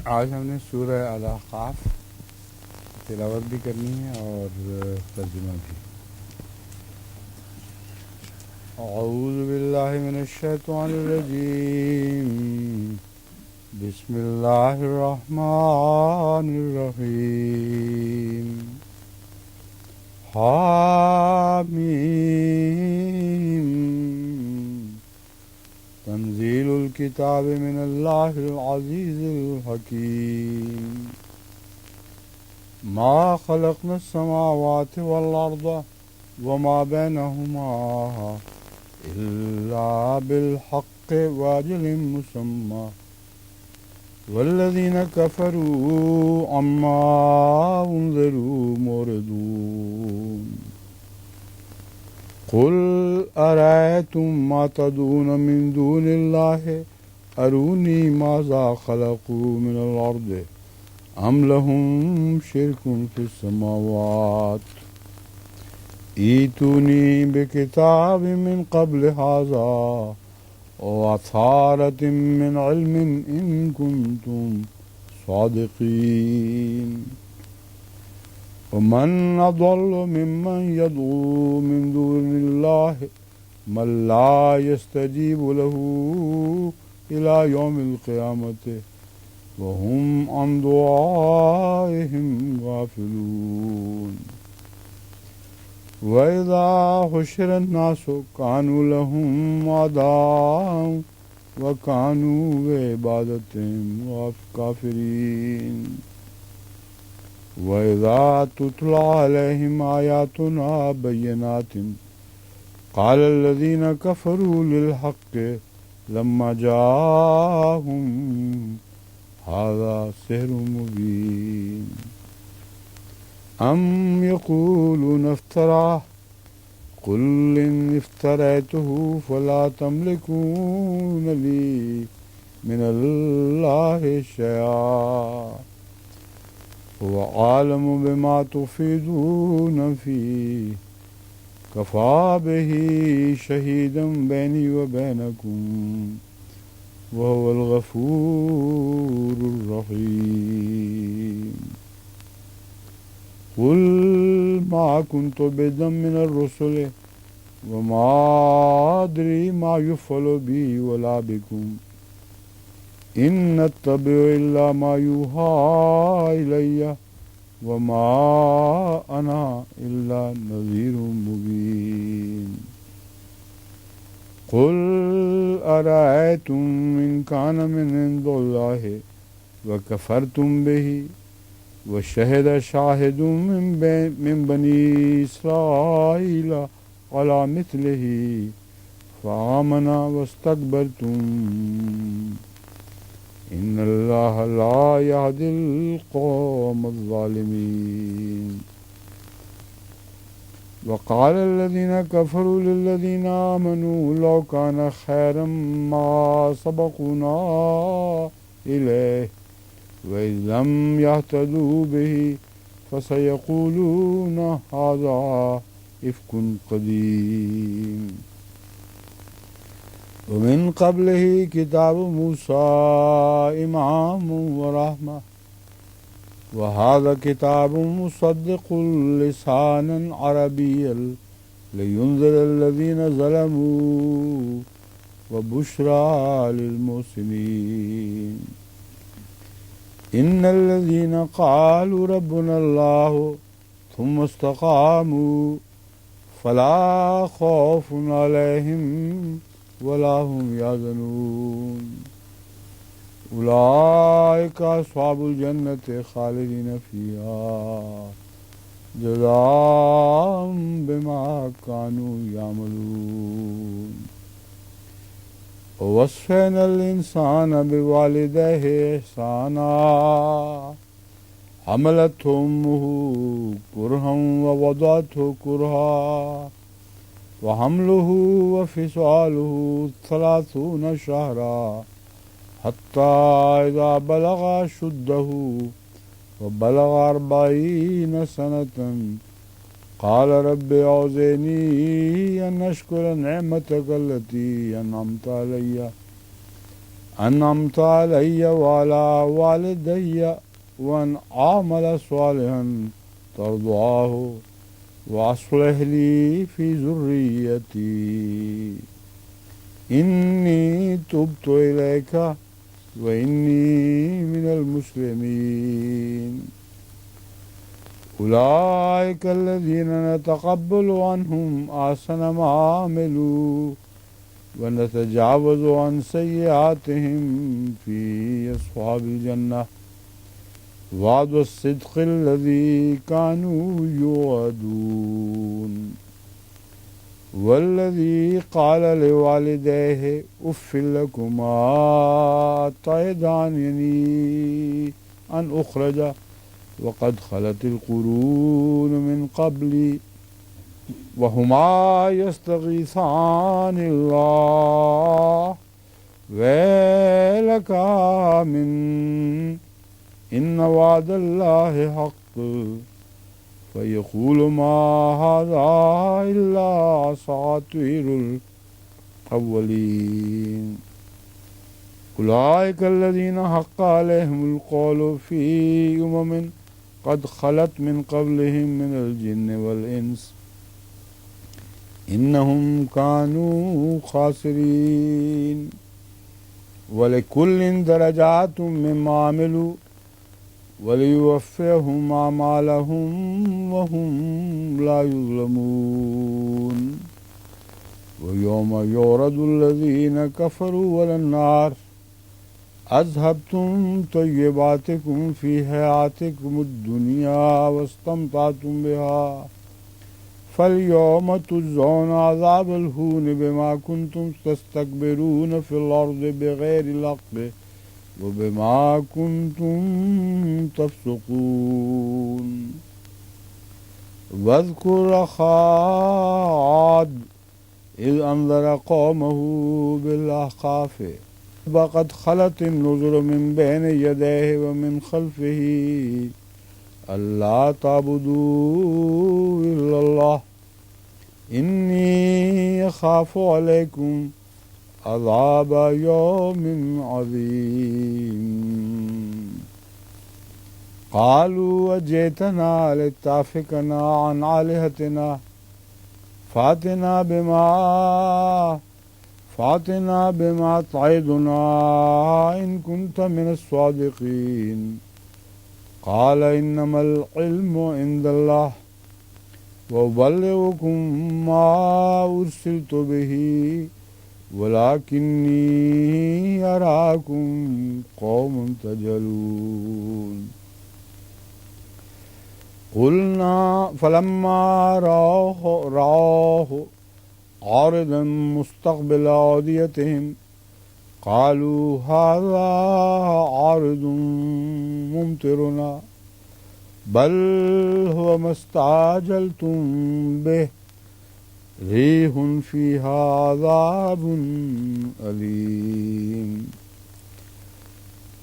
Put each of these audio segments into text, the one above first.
آج ہم نے سورہ الاحقاف تلاوت بھی کرنی ہے اور ترجمہ بھی. اعوذ باللہ من الشیطان الرجیم. بسم اللہ الرحمن الرحیم. حامیم تنزیل الکتاب من اللہ العزیز الحکیم. ما خلقنا السماوات والارض وما بينهما إلا بالحق وأجل مسمى والذين كفروا عما أنذروا معرضون. قل أرأيتم ما تدعون من دون الله أروني ماذا خلقوا من الأرض أم لهم شرك في السماوات ائتوني بكتاب من قبل هذا وأثارة من علم إن كنتم صادقين. ومن أضل ممن يدعو من دون الله من لا يستجيب له إلى يوم القيامة وهم عن دعائهم غافلون. وإذا حشر الناس كانوا لهم أعداء وكانوا بعبادتهم كافرين. وإذا تتلى عليهم آياتنا بينات قال الذين كفروا للحق لما جاءهم هذا سحر مبين. أم يقولون افتراه قل إن افتريته فلا تملكون لي من الله شيئا هو عالم بما تفيدون فيه كفى به شهيدا بيني وبينكم وهو الغفور الرحيم. قل ما كنت بدعا من الرسل وما أدري ما يفعل بي ولا بكم إن أتبع إلا ما يوحى إلي وما أنا إلا نذير مبين. قل أرأيتم إن كان من عند الله وكفرتم به وشهد شاهد من بني إسرائيل على مثله فآمن واستكبرتم إن الله لا يهدي القوم الظالمين. وقال الذين كفروا للذين آمنوا لو كان خيرا ما سبقونا إليه وإذ لم يهتدوا به فسيقولون هذا إفك قديم. ومن قبله كتاب موسى إمام ورحمة وهذا كتاب مصدق لسانا عربيا لينذر الذين ظلموا وبشرى للمحسنين. إن الذين قالوا ربنا الله ثم استقاموا فلا خوف عليهم ولا هم يحزنون. أولئك أصحاب الجنة خالدين فيها جزاء بما كانوا يعملون. ووصينا الإنسان بوالديه إحسانا حملته أمه كرها ووضعته كرها وحمله وفصاله 30 شهرا حتى إذا بلغ أشده وبلغ 40 سنة قال رب أوزعني أن أشكر نعمتك التي أنعمت علي أنعمت علي وعلى والدي وأن أعمل صالحا ترضاه وأصلح لي في ذريتي إني تبت إليك وإني من المسلمين أولئك الذين نتقبل عنهم أحسن ما عملوا ونتجاوز عن سيئاتهم في أصحاب الجنة وعد الصدق الذي كانوا يوعدون والذي قال لوالديه أف لكما تعدانني أن أخرج وقد خلت القرون من قبلي وهما يستغيثان الله ويلك من إن وعد الله حق فيقول ما هذا إلا أساطير الأولين أولئك الذين حق عليهم القول في أمم قد خلت من قبلهم من الجن والإنس إنهم كانوا خاسرين ولكل درجات مما عملوا وليوفيهم أعمالهم وهم لا يظلمون ويوم يعرض الذين كفروا على النار أذهبتم طيباتكم في حياتكم الدنيا واستمتعتم بها فاليوم تجزون عذاب الهون بما كنتم تستكبرون في الأرض بغير الحق وبما كنتم تفسقون واذكر أخا عاد إذ أنذر قومه بالأحقاف وقد خلت النذر من بين يديه ومن خلفه ألا تعبدوا إلا الله إني أخاف عليكم عذاب يوم عظيم قالوا وجئتنا لتعفكنا عن آلهتنا فاتنا بما تعدنا إن كنت من الصادقين قال إنما العلم عند الله وأبلغكم ما أرسلت به ولكني أراكم قوم تجهلون قلنا فلما رآه عارضا مستقبل أوديتهم قالوا هذا عارض ممطرنا بل هو ما استعجلتم به ريح فيها عذاب أليم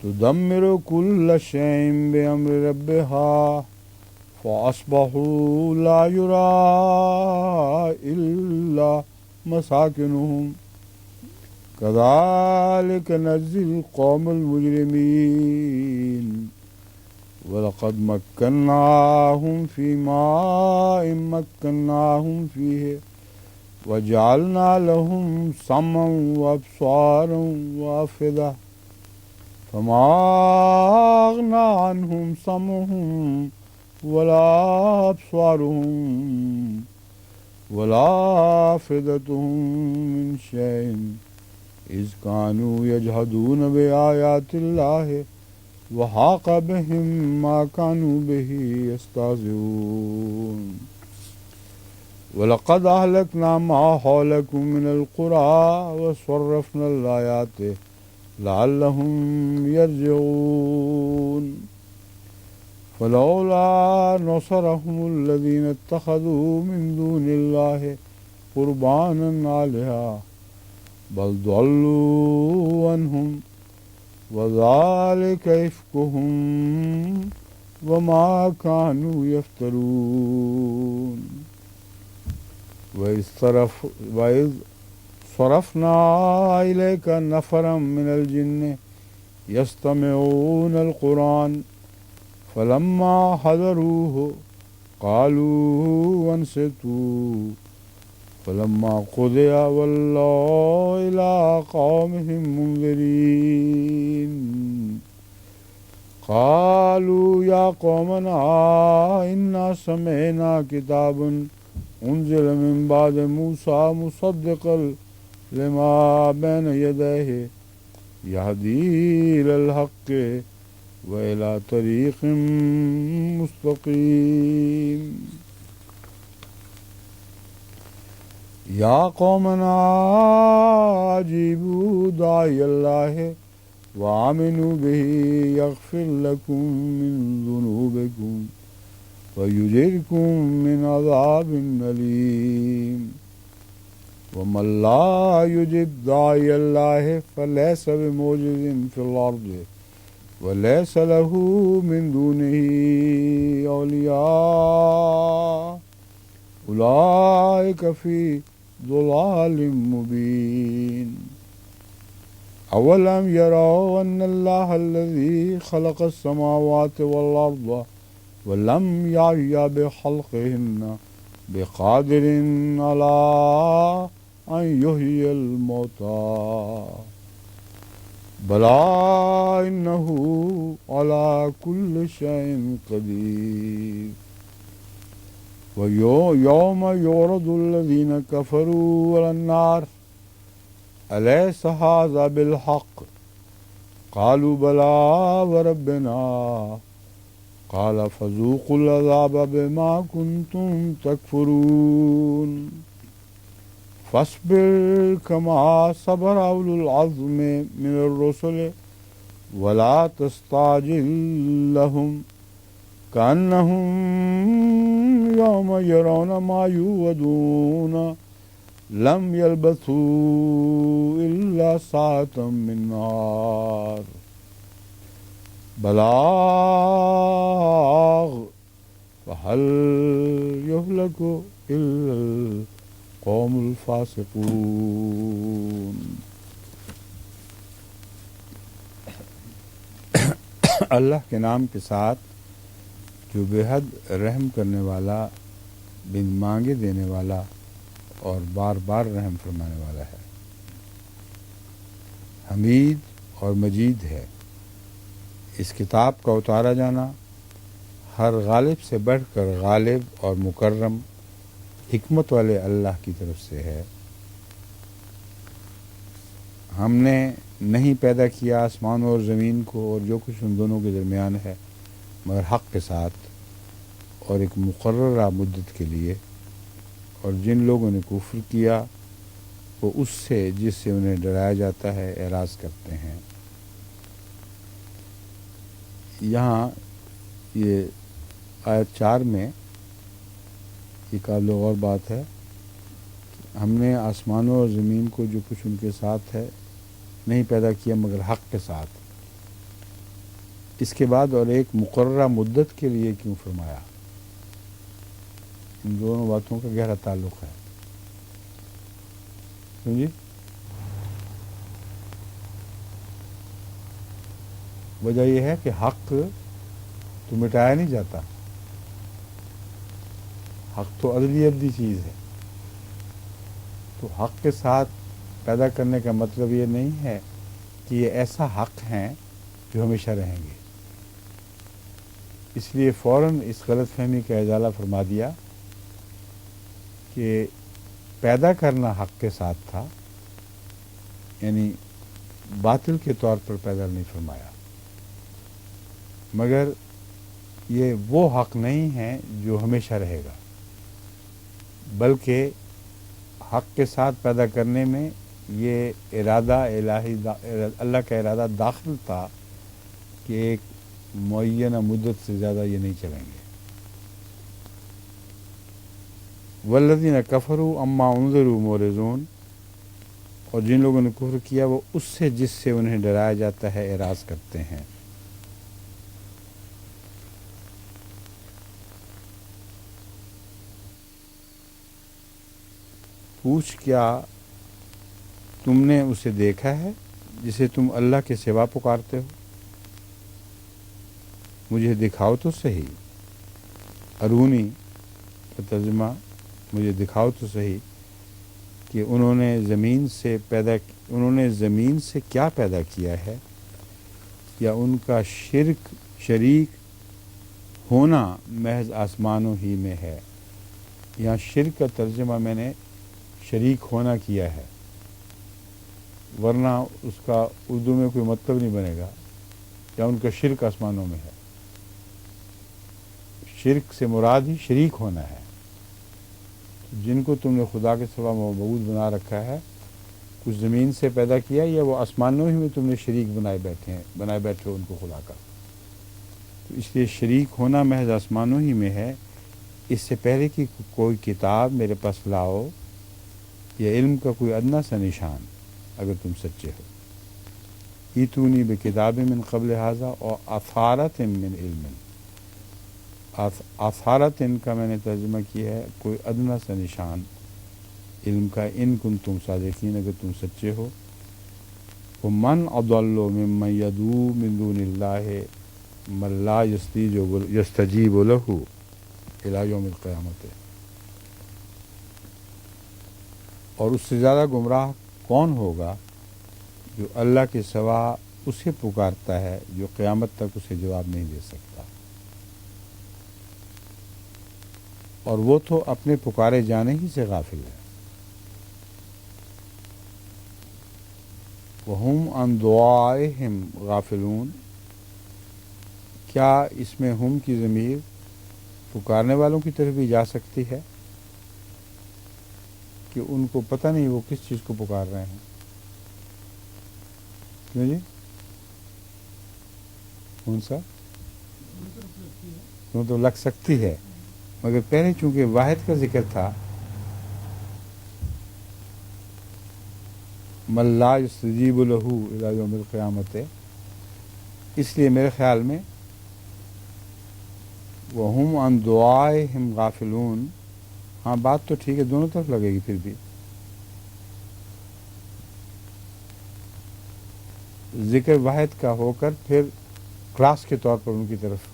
تدمر كل شيء بأمر ربها فأصبحوا لا يرى إلا مساكنهم كذلك نجزي القوم المجرمين ولقد مكناهم في ماء مكناهم فيه وجعلنا لهم سمعا وأبصارا وأفئدة فما أغنى عنهم سمعهم ولا أبصارهم ولا أفئدتهم من شيء إذ كانوا يجحدون بآيات الله وحاق بهم ما كانوا به يستهزئون ولقد أهلكنا ما حولكم من القرى وصرفنا الآيات لعلهم يرجعون فلولا نصرهم الذين اتخذوا من دون الله قربانا آلهة بل ضلوا عنهم وذلك إفكهم وما كانوا يفترون وإذ وصرفنا إليك نفرا من الجن يستمعون القرآن فلما حضروه قالوا انصتوا فلما قضي ولوا إلى قومهم منذرين قالوا يا قومنا إنا سمعنا كتابا أنزل من بعد موسى مصدقا لما بين يديه يهدي إلى الحق وإلى طريق مستقيم يا قومنا أجيبوا داعي الله وآمنوا به يغفر لكم من ذنوبكم ويجركم من عذاب أليم ومن لا يجب داعي الله فليس بمعجز في الأرض وليس له من دونه أولياء أولئك في ضلال مبين أولم يروا أن الله الذي خلق السماوات والأرض ولم يعي بخلقهن بقادر على أن يحيي الموتى بلى إنه على كل شيء قدير ويوم يعرض الذين كفروا على النار أليس هذا بالحق قالوا بلى وربنا قال فذوقوا العذاب بما كنتم تكفرون فاصبر كما صبر أولو العزم من الرسل ولا تستعجل لهم كأنهم يوم يرون ما يوعدون لم يلبثوا إلا ساعة من نار بلاغ فهل يهلك إلا القوم الفاسقون. اللہ کے نام کے ساتھ جو بے حد رحم کرنے والا، بن مانگے دینے والا اور بار بار رحم فرمانے والا ہے. حمید اور مجید ہے. اس کتاب کا اتارا جانا ہر غالب سے بڑھ کر غالب اور مکرم حکمت والے اللہ کی طرف سے ہے. ہم نے نہیں پیدا کیا آسمان اور زمین کو اور جو کچھ ان دونوں کے درمیان ہے مگر حق کے ساتھ اور ایک مقررہ مدت کے لیے، اور جن لوگوں نے کفر کیا وہ اس سے جس سے انہیں ڈرایا جاتا ہے اعراض کرتے ہیں. یہاں یہ آیت 4 میں ایک قابل غور بات ہے، ہم نے آسمانوں اور زمین کو جو کچھ ان کے ساتھ ہے نہیں پیدا کیا مگر حق کے ساتھ. اس کے بعد اور ایک مقررہ مدت کے لیے کیوں فرمایا؟ ان دونوں باتوں کا گہرا تعلق ہے. سمجھے؟ وجہ یہ ہے کہ حق تو مٹایا نہیں جاتا. حق تو ازلی ابدی چیز ہے. تو حق کے ساتھ پیدا کرنے کا مطلب یہ نہیں ہے کہ یہ ایسا حق ہیں جو ہمیشہ رہیں گے. اس لیے فوراً اس غلط فہمی کا ازالہ فرما دیا کہ پیدا کرنا حق کے ساتھ تھا، یعنی باطل کے طور پر پیدا نہیں فرمایا، مگر یہ وہ حق نہیں ہے جو ہمیشہ رہے گا، بلکہ حق کے ساتھ پیدا کرنے میں یہ ارادہ الہی اللہ کا ارادہ داخل تھا کہ ایک معینہ مدت سے زیادہ یہ نہیں چلیں گے. والذین کفروا اما انذروا معرضون، اور جن لوگوں نے کفر کیا وہ اس سے جس سے انہیں ڈرایا جاتا ہے اعراض کرتے ہیں. پوچھ کیا تم نے اسے دیکھا ہے جسے تم اللہ کے سوا پکارتے ہو؟ مجھے دکھاؤ تو صحیح. ارونی کا ترجمہ مجھے دکھاؤ تو صحیح کہ انہوں نے زمین سے کیا پیدا کیا ہے، یا ان کا شریک ہونا محض آسمانوں ہی میں ہے. یہاں شرک کا ترجمہ میں نے شریک ہونا کیا ہے، ورنہ اس کا اردو میں کوئی مطلب نہیں بنے گا. یا ان کا شرک آسمانوں میں ہے. شرک سے مراد ہی شریک ہونا ہے. جن کو تم نے خدا کے سوا معبود بنا رکھا ہے، کچھ زمین سے پیدا کیا، یا وہ آسمانوں ہی میں تم نے شریک بنائے بیٹھے ہو ان کو خدا کا. تو اس لیے شریک ہونا محض آسمانوں ہی میں ہے. اس سے پہلے کہ کوئی کتاب میرے پاس لاؤ یا علم کا کوئی ادنا سا نشان، اگر تم سچے ہو. ایتونی بکتاب من قبل ھذا اور اثارت من علم. اثارت ان کا میں نے ترجمہ کیا ہے کوئی ادنا سا نشان علم کا، ان کن تم صادقین، اگر تم سچے ہو. ومن اضل ممن يدعو من دون اللہ من لا یستجیب له الی یوم القیامت. اور اس سے زیادہ گمراہ کون ہوگا جو اللہ کے سوا اسے پکارتا ہے جو قیامت تک اسے جواب نہیں دے سکتا. اور وہ تو اپنے پکارے جانے ہی سے غافل ہے. وَهُمْ عَنْ دُعَائِهِمْ غافلون. کیا اس میں ہم کی ضمیر پکارنے والوں کی طرف بھی جا سکتی ہے کہ ان کو پتہ نہیں وہ کس چیز کو پکار رہے ہیں؟ کیوں جی؟ کون سا؟ وہ تو لگ سکتی ہے، مگر پہلے چونکہ واحد کا ذکر تھا، من لا یستجیب لہ الی یوم القیامت، اس لیے میرے خیال میں وہم عن دعائہم غافلون. ہاں بات تو ٹھیک ہے، دونوں طرف لگے گی. پھر بھی ذکر واحد کا ہو کر پھر کلاس کے طور پر ان کی طرف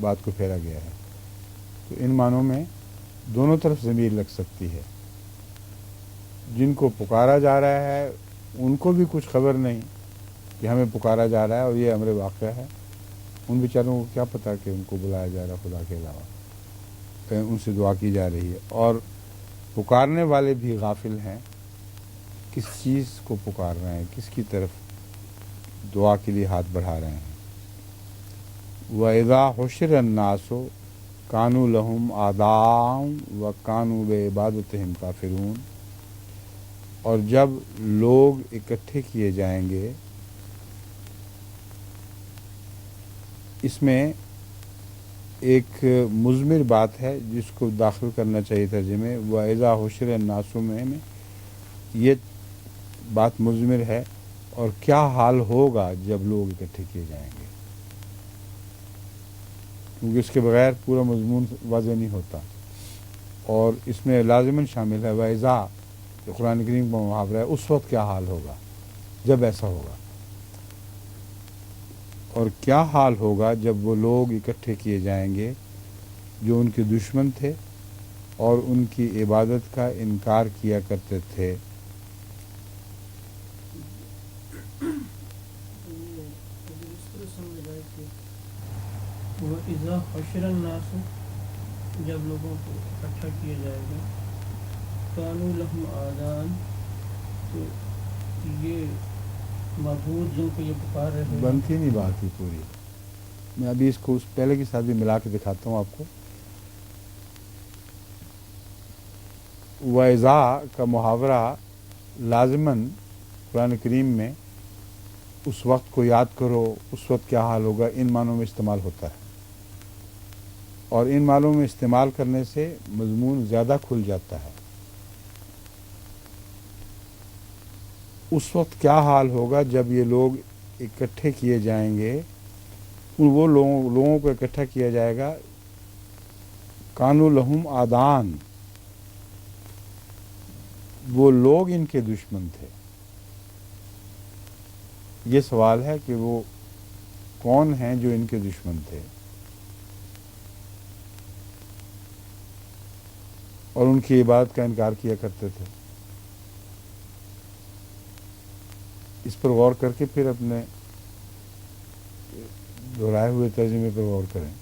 بات کو پھیرا گیا ہے، تو ان معنوں میں دونوں طرف ضمیر لگ سکتی ہے. جن کو پکارا جا رہا ہے ان کو بھی کچھ خبر نہیں کہ ہمیں پکارا جا رہا ہے اور یہ امر واقعہ ہے. ان بیچاروں کو کیا پتہ کہ ان کو بلایا جا رہا ہے خدا کے علاوہ، کہیں ان سے دعا کی جا رہی ہے. اور پکارنے والے بھی غافل ہیں کس چیز کو پکار رہے ہیں، کس کی طرف دعا کے لیے ہاتھ بڑھا رہے ہیں. وَإِذَا حُشِرَ النَّاسُ كَانُوا لَهُمْ أَعْدَاءً وَكَانُوا بِعِبَادَتِهِمْ كَافِرُونَ. اور جب لوگ اکٹھے کیے جائیں گے، اس میں ایک مضمر بات ہے جس کو داخل کرنا چاہیے ترجمے. وَإِذَا حُشِرَ النَّاسُ میں یہ بات مضمر ہے، اور کیا حال ہوگا جب لوگ اکٹھے کیے جائیں گے، کیونکہ اس کے بغیر پورا مضمون واضح نہیں ہوتا. اور اس میں لازماً شامل ہے وَإِذَا، جو قرآن کریم کا محاورہ ہے، اس وقت کیا حال ہوگا جب ایسا ہوگا. اور کیا حال ہوگا جب وہ لوگ اکٹھے کیے جائیں گے جو ان کے دشمن تھے اور ان کی عبادت کا انکار کیا کرتے تھے. وَإِذَا حُشِرَ النَّاسُ، جب لوگوں کو اکٹھا کیا جائے گا، كَانُوا لَهُمْ أَعْدَاءً، تو یہ معبود جن کو یہ پکار رہے ہیں. بنتی نہیں بات ہی پوری. میں ابھی اس کو اس پہلے کے ساتھ بھی ملا کے دکھاتا ہوں آپ کو. وَإِذَا کا محاورہ لازماً قرآن کریم میں اس وقت کو یاد کرو، اس وقت کیا حال ہوگا، ان معنوں میں استعمال ہوتا ہے. اور ان معنوں میں استعمال کرنے سے مضمون زیادہ کھل جاتا ہے. اس وقت کیا حال ہوگا جب یہ لوگ اکٹھے کیے جائیں گے، وہ لوگوں کو اکٹھا کیا جائے گا. کانوا لہم آدان، وہ لوگ ان کے دشمن تھے. یہ سوال ہے کہ وہ کون ہیں جو ان کے دشمن تھے اور ان کی عبادت کا انکار کیا کرتے تھے. اس پر غور کر کے پھر اپنے دہرائے ہوئے ترجمے پر غور کریں.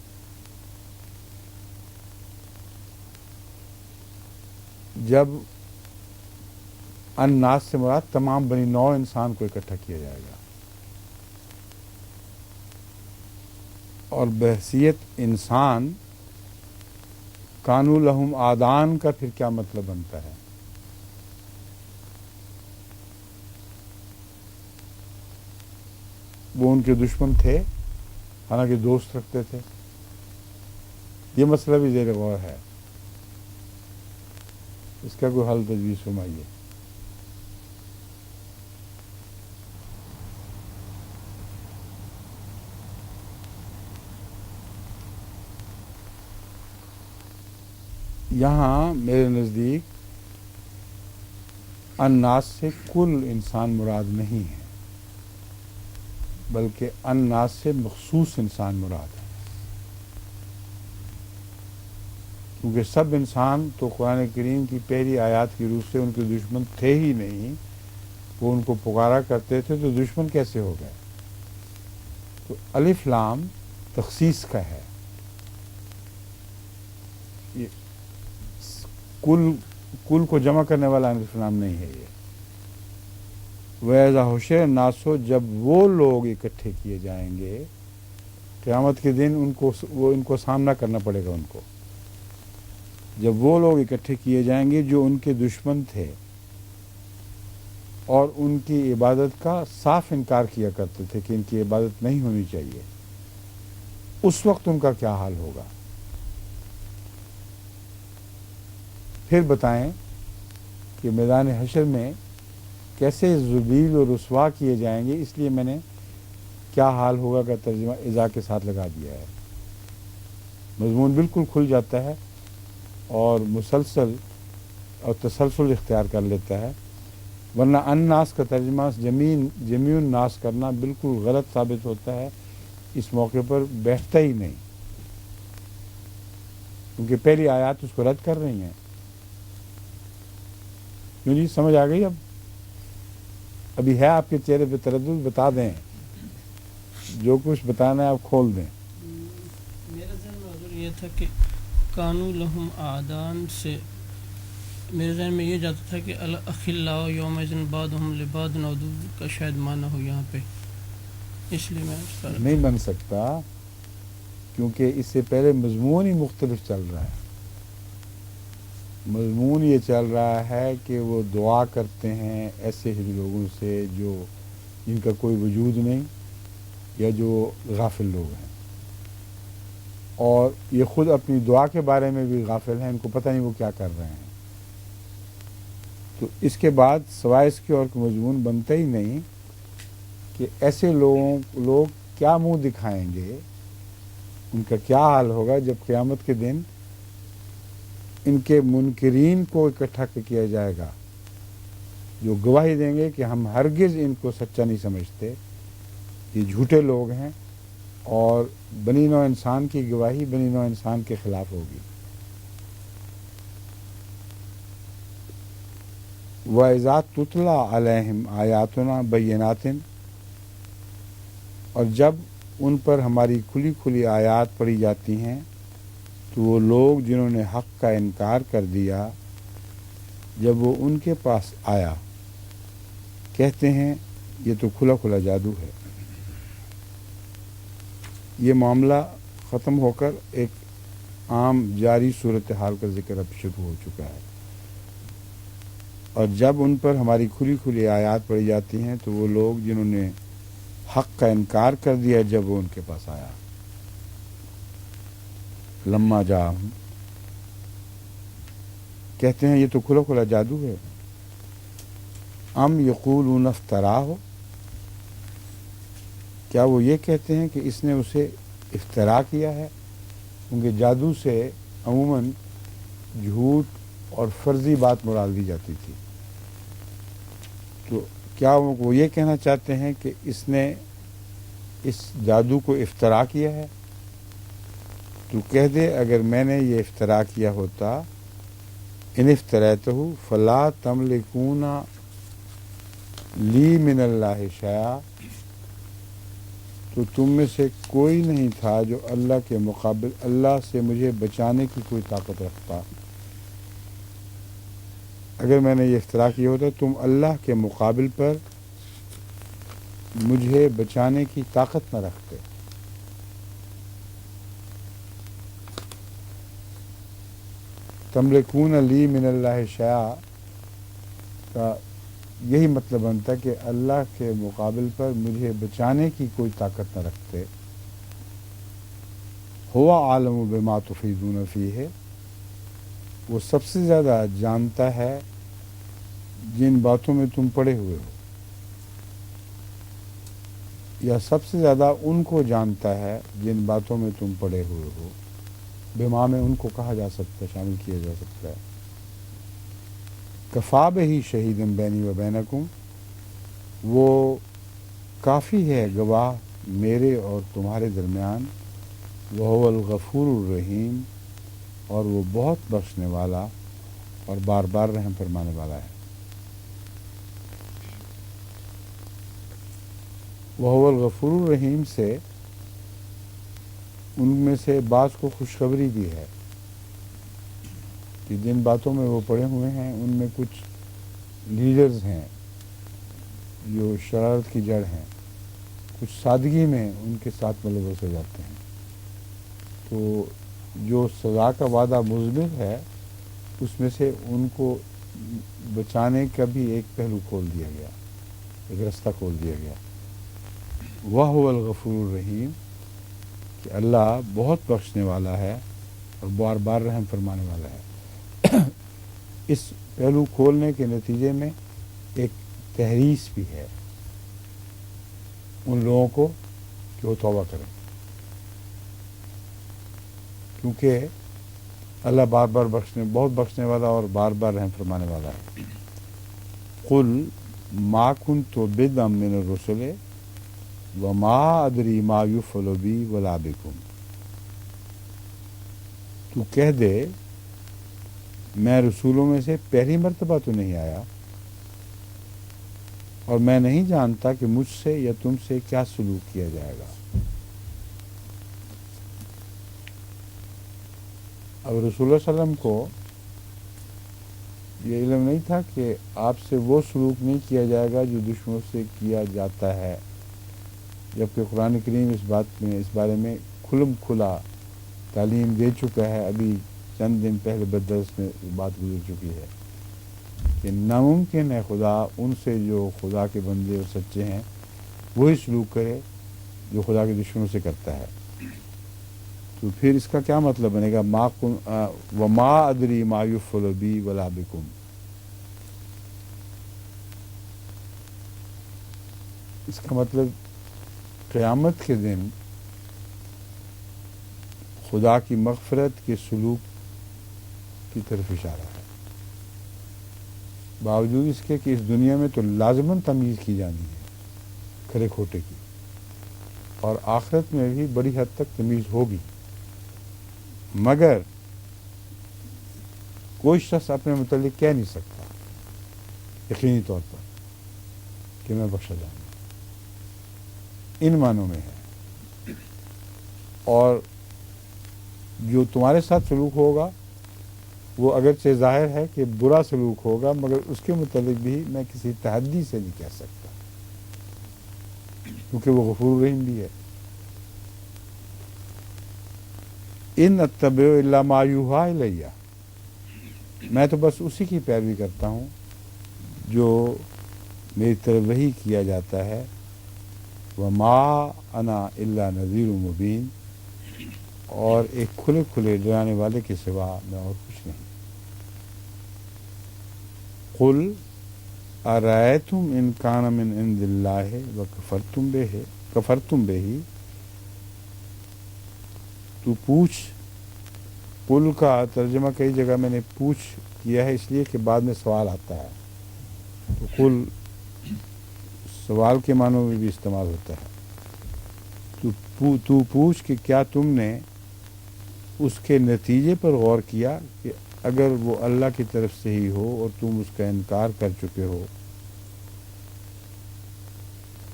جب الناس سے مراد تمام بنی نوع انسان کو اکٹھا کیا جائے گا اور بحیثیت انسان کانوا لہم آدان کا پھر کیا مطلب بنتا ہے؟ وہ ان کے دشمن تھے حالانکہ دوست رکھتے تھے. یہ مسئلہ بھی زیر غور ہے. اس کا کوئی حل تجویز فرمائیے. یہاں میرے نزدیک الناس سے کل انسان مراد نہیں ہے بلکہ الناس سے مخصوص انسان مراد ہے. کیونکہ سب انسان تو قرآن کریم کی پہلی آیات کی روح سے ان کے دشمن تھے ہی نہیں. وہ ان کو پکارا کرتے تھے تو دشمن کیسے ہو گئے؟ تو الف لام تخصیص کا ہے. یہ کل کو جمع کرنے والا الف لام نہیں ہے. یہ وَإِذَا حُشِرَ النَّاسُ جب وہ لوگ اکٹھے کیے جائیں گے قیامت کے دن ان کو سامنا کرنا پڑے گا. ان کو جب وہ لوگ اکٹھے کیے جائیں گے جو ان کے دشمن تھے اور ان کی عبادت کا صاف انکار کیا کرتے تھے کہ ان کی عبادت نہیں ہونی چاہیے، اس وقت ان کا کیا حال ہوگا؟ پھر بتائیں کہ میدان حشر میں کیسے ذلیل و رسوا کیے جائیں گے. اس لیے میں نے کیا حال ہوگا کا ترجمہ اذا کے ساتھ لگا دیا ہے. مضمون بالکل کھل جاتا ہے اور مسلسل اور تسلسل اختیار کر لیتا ہے. ورنہ الناس کا ترجمہ جمیع الناس کرنا بالکل غلط ثابت ہوتا ہے. اس موقع پر بیٹھتا ہی نہیں کیونکہ پہلی آیات اس کو رد کر رہی ہیں. کیوں جی سمجھ آ گئی؟ ابھی ہے آپ کے چہرے پہ تردد، بتا دیں جو کچھ بتانا ہے آپ کھول دیں. میرا ذہن میں حضور یہ تھا کہ کانوا لہم آدان سے میرے ذہن میں یہ جاتا تھا کہ الاخلاء یومئذ بعضهم لبعض عدو کا شاید معنی ہو یہاں پہ، اس لیے میں نہیں بن سکتا کیونکہ اس سے پہلے مضمون ہی مختلف چل رہا ہے. مضمون یہ چل رہا ہے کہ وہ دعا کرتے ہیں ایسے ہی لوگوں سے جو جن کا کوئی وجود نہیں یا جو غافل لوگ ہیں، اور یہ خود اپنی دعا کے بارے میں بھی غافل ہیں، ان کو پتہ نہیں وہ کیا کر رہے ہیں. تو اس کے بعد سوائے اس کے اور کوئی مضمون بنتا ہی نہیں کہ ایسے لوگ کیا منہ دکھائیں گے، ان کا کیا حال ہوگا جب قیامت کے دن ان کے منکرین کو اکٹھا کیا جائے گا جو گواہی دیں گے کہ ہم ہرگز ان کو سچا نہیں سمجھتے، یہ جھوٹے لوگ ہیں، اور بنی نوع انسان کی گواہی بنی نوع انسان کے خلاف ہوگی. وَإِذَا تُتْلَىٰ عَلَيْهِمْ آیاتنا بینات اور جب ان پر ہماری کھلی کھلی آیات پڑھی جاتی ہیں تو وہ لوگ جنہوں نے حق کا انکار کر دیا جب وہ ان کے پاس آیا کہتے ہیں یہ تو کھلا کھلا جادو ہے. یہ معاملہ ختم ہو کر ایک عام جاری صورتحال کا ذکر اب شروع ہو چکا ہے. اور جب ان پر ہماری کھلی کھلی آیات پڑھی جاتی ہیں تو وہ لوگ جنہوں نے حق کا انکار کر دیا جب وہ ان کے پاس آیا، لما جاءہم کہتے ہیں یہ تو کھلا کھلا جادو ہے. ام یقولون افتراہ، کیا وہ یہ کہتے ہیں کہ اس نے اسے افترا کیا ہے؟ کیونکہ جادو سے عموماً جھوٹ اور فرضی بات مراد دی جاتی تھی. تو کیا وہ یہ کہنا چاہتے ہیں کہ اس نے اس جادو کو افترا کیا ہے؟ تو کہہ دے اگر میں نے یہ افترا کیا ہوتا، ان افتریتہ فلا تملکون لی من اللہ شیئا، تو تم میں سے کوئی نہیں تھا جو اللہ کے مقابل اللہ سے مجھے بچانے کی کوئی طاقت رکھتا۔ اگر میں نے یہ افترا کیا ہوتا تم اللہ کے مقابل پر مجھے بچانے کی طاقت نہ رکھتے۔ تملکون لی من اللہ شیئا کا یہی مطلب بنتا ہے کہ اللہ کے مقابل پر مجھے بچانے کی کوئی طاقت نہ رکھتے۔ ہوا عالم بما تفیدون فیہ، وہ سب سے زیادہ جانتا ہے جن باتوں میں تم پڑے ہوئے ہو، یا سب سے زیادہ ان کو جانتا ہے جن باتوں میں تم پڑے ہوئے ہو۔ بما میں ان کو کہا جا سکتا ہے، شامل کیا جا سکتا ہے۔ کفا بہ شہیدن بینی و بینکم، وہ کافی ہے گواہ میرے اور تمہارے درمیان۔ وہو الغفور الرحیم، اور وہ بہت بخشنے والا اور بار بار رحم فرمانے والا ہے۔ وہو الغفور الرحیم سے ان میں سے بعض کو خوشخبری بھی ہے کہ جن باتوں میں وہ پڑے ہوئے ہیں ان میں کچھ لیڈرز ہیں جو شرارت کی جڑ ہیں، کچھ سادگی میں ان کے ساتھ ملوث ہو جاتے ہیں۔ تو جو سزا کا وعدہ مزمر ہے اس میں سے ان کو بچانے کا بھی ایک پہلو کھول دیا گیا، ایک رستہ کھول دیا گیا۔ وَهُوَ الْغَفُورُ الرَّحِيمُ، کہ اللہ بہت بخشنے والا ہے اور بار بار رحم فرمانے والا ہے۔ اس پہلو کھولنے کے نتیجے میں ایک تحریص بھی ہے ان لوگوں کو کہ وہ توبہ کریں، کیونکہ اللہ بار بار بہت بخشنے والا اور بار بار رحم فرمانے والا ہے۔ قل ما كنت بدعا من الرسل وما ادری ما یفعل بی ولا بکم، تو کہہ دے میں رسولوں میں سے پہلی مرتبہ تو نہیں آیا، اور میں نہیں جانتا کہ مجھ سے یا تم سے کیا سلوک کیا جائے گا۔ اب رسول اللہ صلی اللہ علیہ وسلم کو یہ علم نہیں تھا کہ آپ سے وہ سلوک نہیں کیا جائے گا جو دشمنوں سے کیا جاتا ہے، جبکہ قرآن کریم اس بارے میں کھلم کھلا تعلیم دے چکا ہے۔ ابھی چند دن پہلے بدرس میں بات گزر چکی ہے کہ ناممکن ہے خدا ان سے جو خدا کے بندے اور سچے ہیں وہی سلوک کرے جو خدا کے دشمنوں سے کرتا ہے۔ تو پھر اس کا کیا مطلب بنے گا؟ وما ادری ما یفعل بی ولا بکم، اس کا مطلب قیامت کے دن خدا کی مغفرت کے سلوک کی طرف اشارہ ہے، باوجود اس کے کہ اس دنیا میں تو لازماً تمیز کی جانی ہے کھرے کھوٹے کی، اور آخرت میں بھی بڑی حد تک تمیز ہوگی، مگر کوئی شخص اپنے متعلق کہہ نہیں سکتا یقینی طور پر کہ میں بخشا جاؤں گا، ان معنوں میں ہے۔ اور جو تمہارے ساتھ سلوک ہوگا وہ اگرچہ ظاہر ہے کہ برا سلوک ہوگا، مگر اس کے متعلق بھی میں کسی تحدی سے نہیں کہہ سکتا، کیونکہ وہ غفور رحیم بھی ہے۔ ان اتبع الا ما یوحی الیہ، میں تو بس اسی کی پیروی کرتا ہوں جو میری طرف وحی کیا جاتا ہے۔ وما انا الا نذیر مبین، اور ایک کھلے کھلے ڈرانے والے کے سوا میں اور کچھ نہیں۔ قل ارأیتم ان کان من عند اللہ وکفرتم بہ، تو پوچھ، قل کا ترجمہ کئی جگہ میں نے پوچھ کیا ہے اس لیے کہ بعد میں سوال آتا ہے، تو قل سوال کے معنوں میں بھی استعمال ہوتا ہے. تو پوچھ کہ کیا تم نے اس کے نتیجے پر غور کیا کہ اگر وہ اللہ کی طرف سے ہی ہو اور تم اس کا انکار کر چکے ہو.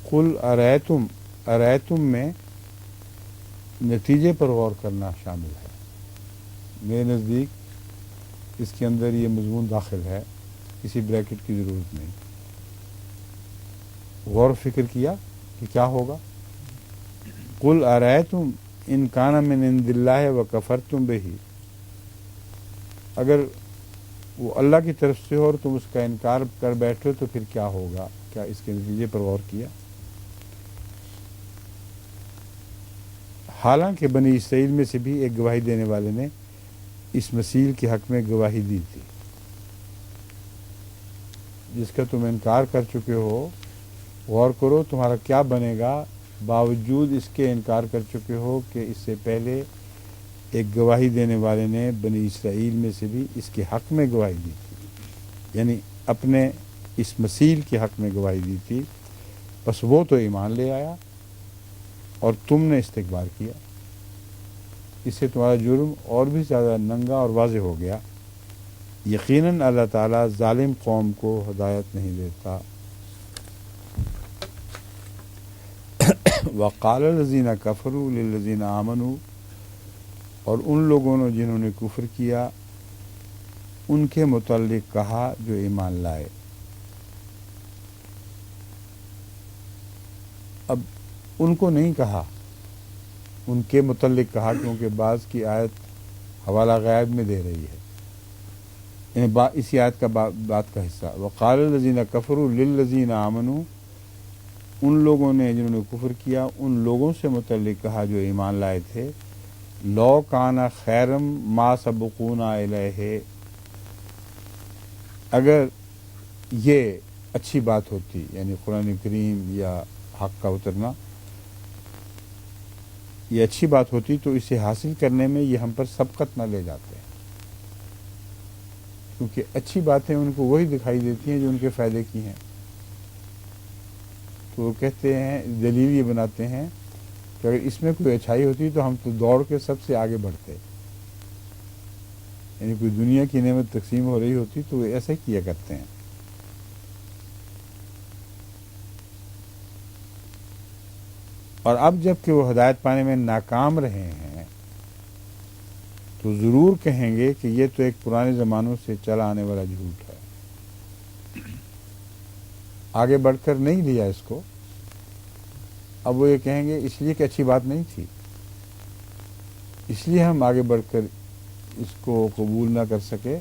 قل ارایتم میں نتیجے پر غور کرنا شامل ہے. میرے نزدیک اس کے اندر یہ مضمون داخل ہے، کسی بریکٹ کی ضرورت نہیں. غور و فکر کیا کہ کیا ہوگا. قل ارایتم ان کان من عند اللہ وکفرتم بہ، اگر وہ اللہ کی طرف سے ہو اور تم اس کا انکار کر بیٹھو تو پھر کیا ہوگا. کیا اس کے نتیجے پر غور کیا؟ حالانکہ بنی اسرائیل میں سے بھی ایک گواہی دینے والے نے اس مسیح کے حق میں گواہی دی تھی جس کا تم انکار کر چکے ہو. غور کرو تمہارا کیا بنے گا باوجود اس کے انکار کر چکے ہو کہ اس سے پہلے ایک گواہی دینے والے نے بنی اسرائیل میں سے بھی اس کے حق میں گواہی دی تھی، یعنی اپنے اس مسیح کے حق میں گواہی دی تھی. بس وہ تو ایمان لے آیا اور تم نے استکبار کیا. اس سے تمہارا جرم اور بھی زیادہ ننگا اور واضح ہو گیا. یقیناً اللہ تعالیٰ ظالم قوم کو ہدایت نہیں دیتا. وقال الذین کفروا للذین آمنوا، اور ان لوگوں نے جنہوں نے کفر کیا ان کے متعلق کہا جو ایمان لائے. اب ان کو نہیں کہا، ان کے متعلق کہا، کیونکہ بعض کی آیت حوالہ غائب میں دے رہی ہے، یعنی اسی آیت کا بات کا حصہ. وقال الذین کفروا للذین آمنوا، ان لوگوں نے جنہوں نے کفر کیا ان لوگوں سے متعلق کہا جو ایمان لائے تھے. لو کان خیرم ما سبقونا الیہ، اگر یہ اچھی بات ہوتی، یعنی قرآن کریم یا حق کا اترنا یہ اچھی بات ہوتی تو اسے حاصل کرنے میں یہ ہم پر سبقت نہ لے جاتے ہیں، کیونکہ اچھی باتیں ان کو وہی دکھائی دیتی ہیں جو ان کے فائدے کی ہیں. تو وہ کہتے ہیں، دلیل یہ بناتے ہیں کہ اگر اس میں کوئی اچھائی ہوتی تو ہم تو دوڑ کے سب سے آگے بڑھتے، یعنی کوئی دنیا کی نعمت تقسیم ہو رہی ہوتی تو وہ ایسے کیا کرتے ہیں. اور اب جب کہ وہ ہدایت پانے میں ناکام رہے ہیں تو ضرور کہیں گے کہ یہ تو ایک پرانے زمانوں سے چلا آنے والا جھوٹ ہے. آگے بڑھ کر نہیں لیا اس کو. اب وہ یہ کہیں گے اس لیے کہ اچھی بات نہیں تھی، اس لیے ہم آگے بڑھ کر اس کو قبول نہ کر سکے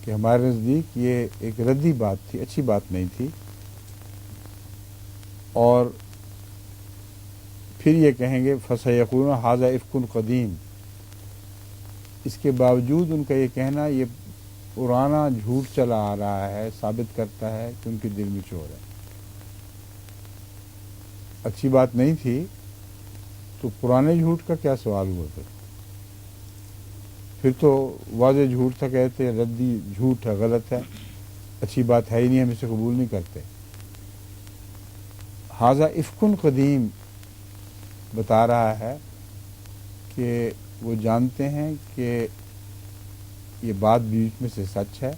کہ ہمارے نزدیک یہ ایک ردی بات تھی، اچھی بات نہیں تھی. اور پھر یہ کہیں گے فَسَيَقُولُونَ هَٰذَا إِفْكٌ قَدِيمٌ، اس کے باوجود ان کا یہ کہنا یہ پرانا جھوٹ چلا آ رہا ہے، ثابت کرتا ہے کہ ان کے دل میں چور ہے. اچھی بات نہیں تھی تو پرانے جھوٹ کا کیا سوال ہوا؟ پھر تو واضح جھوٹ تھا، کہتے ہیں ردی جھوٹ ہے، غلط ہے، اچھی بات ہے ہی نہیں، ہم اسے قبول نہیں کرتے. ھذا افک قدیم بتا رہا ہے کہ وہ جانتے ہیں کہ یہ بات بیچ میں سے سچ ہے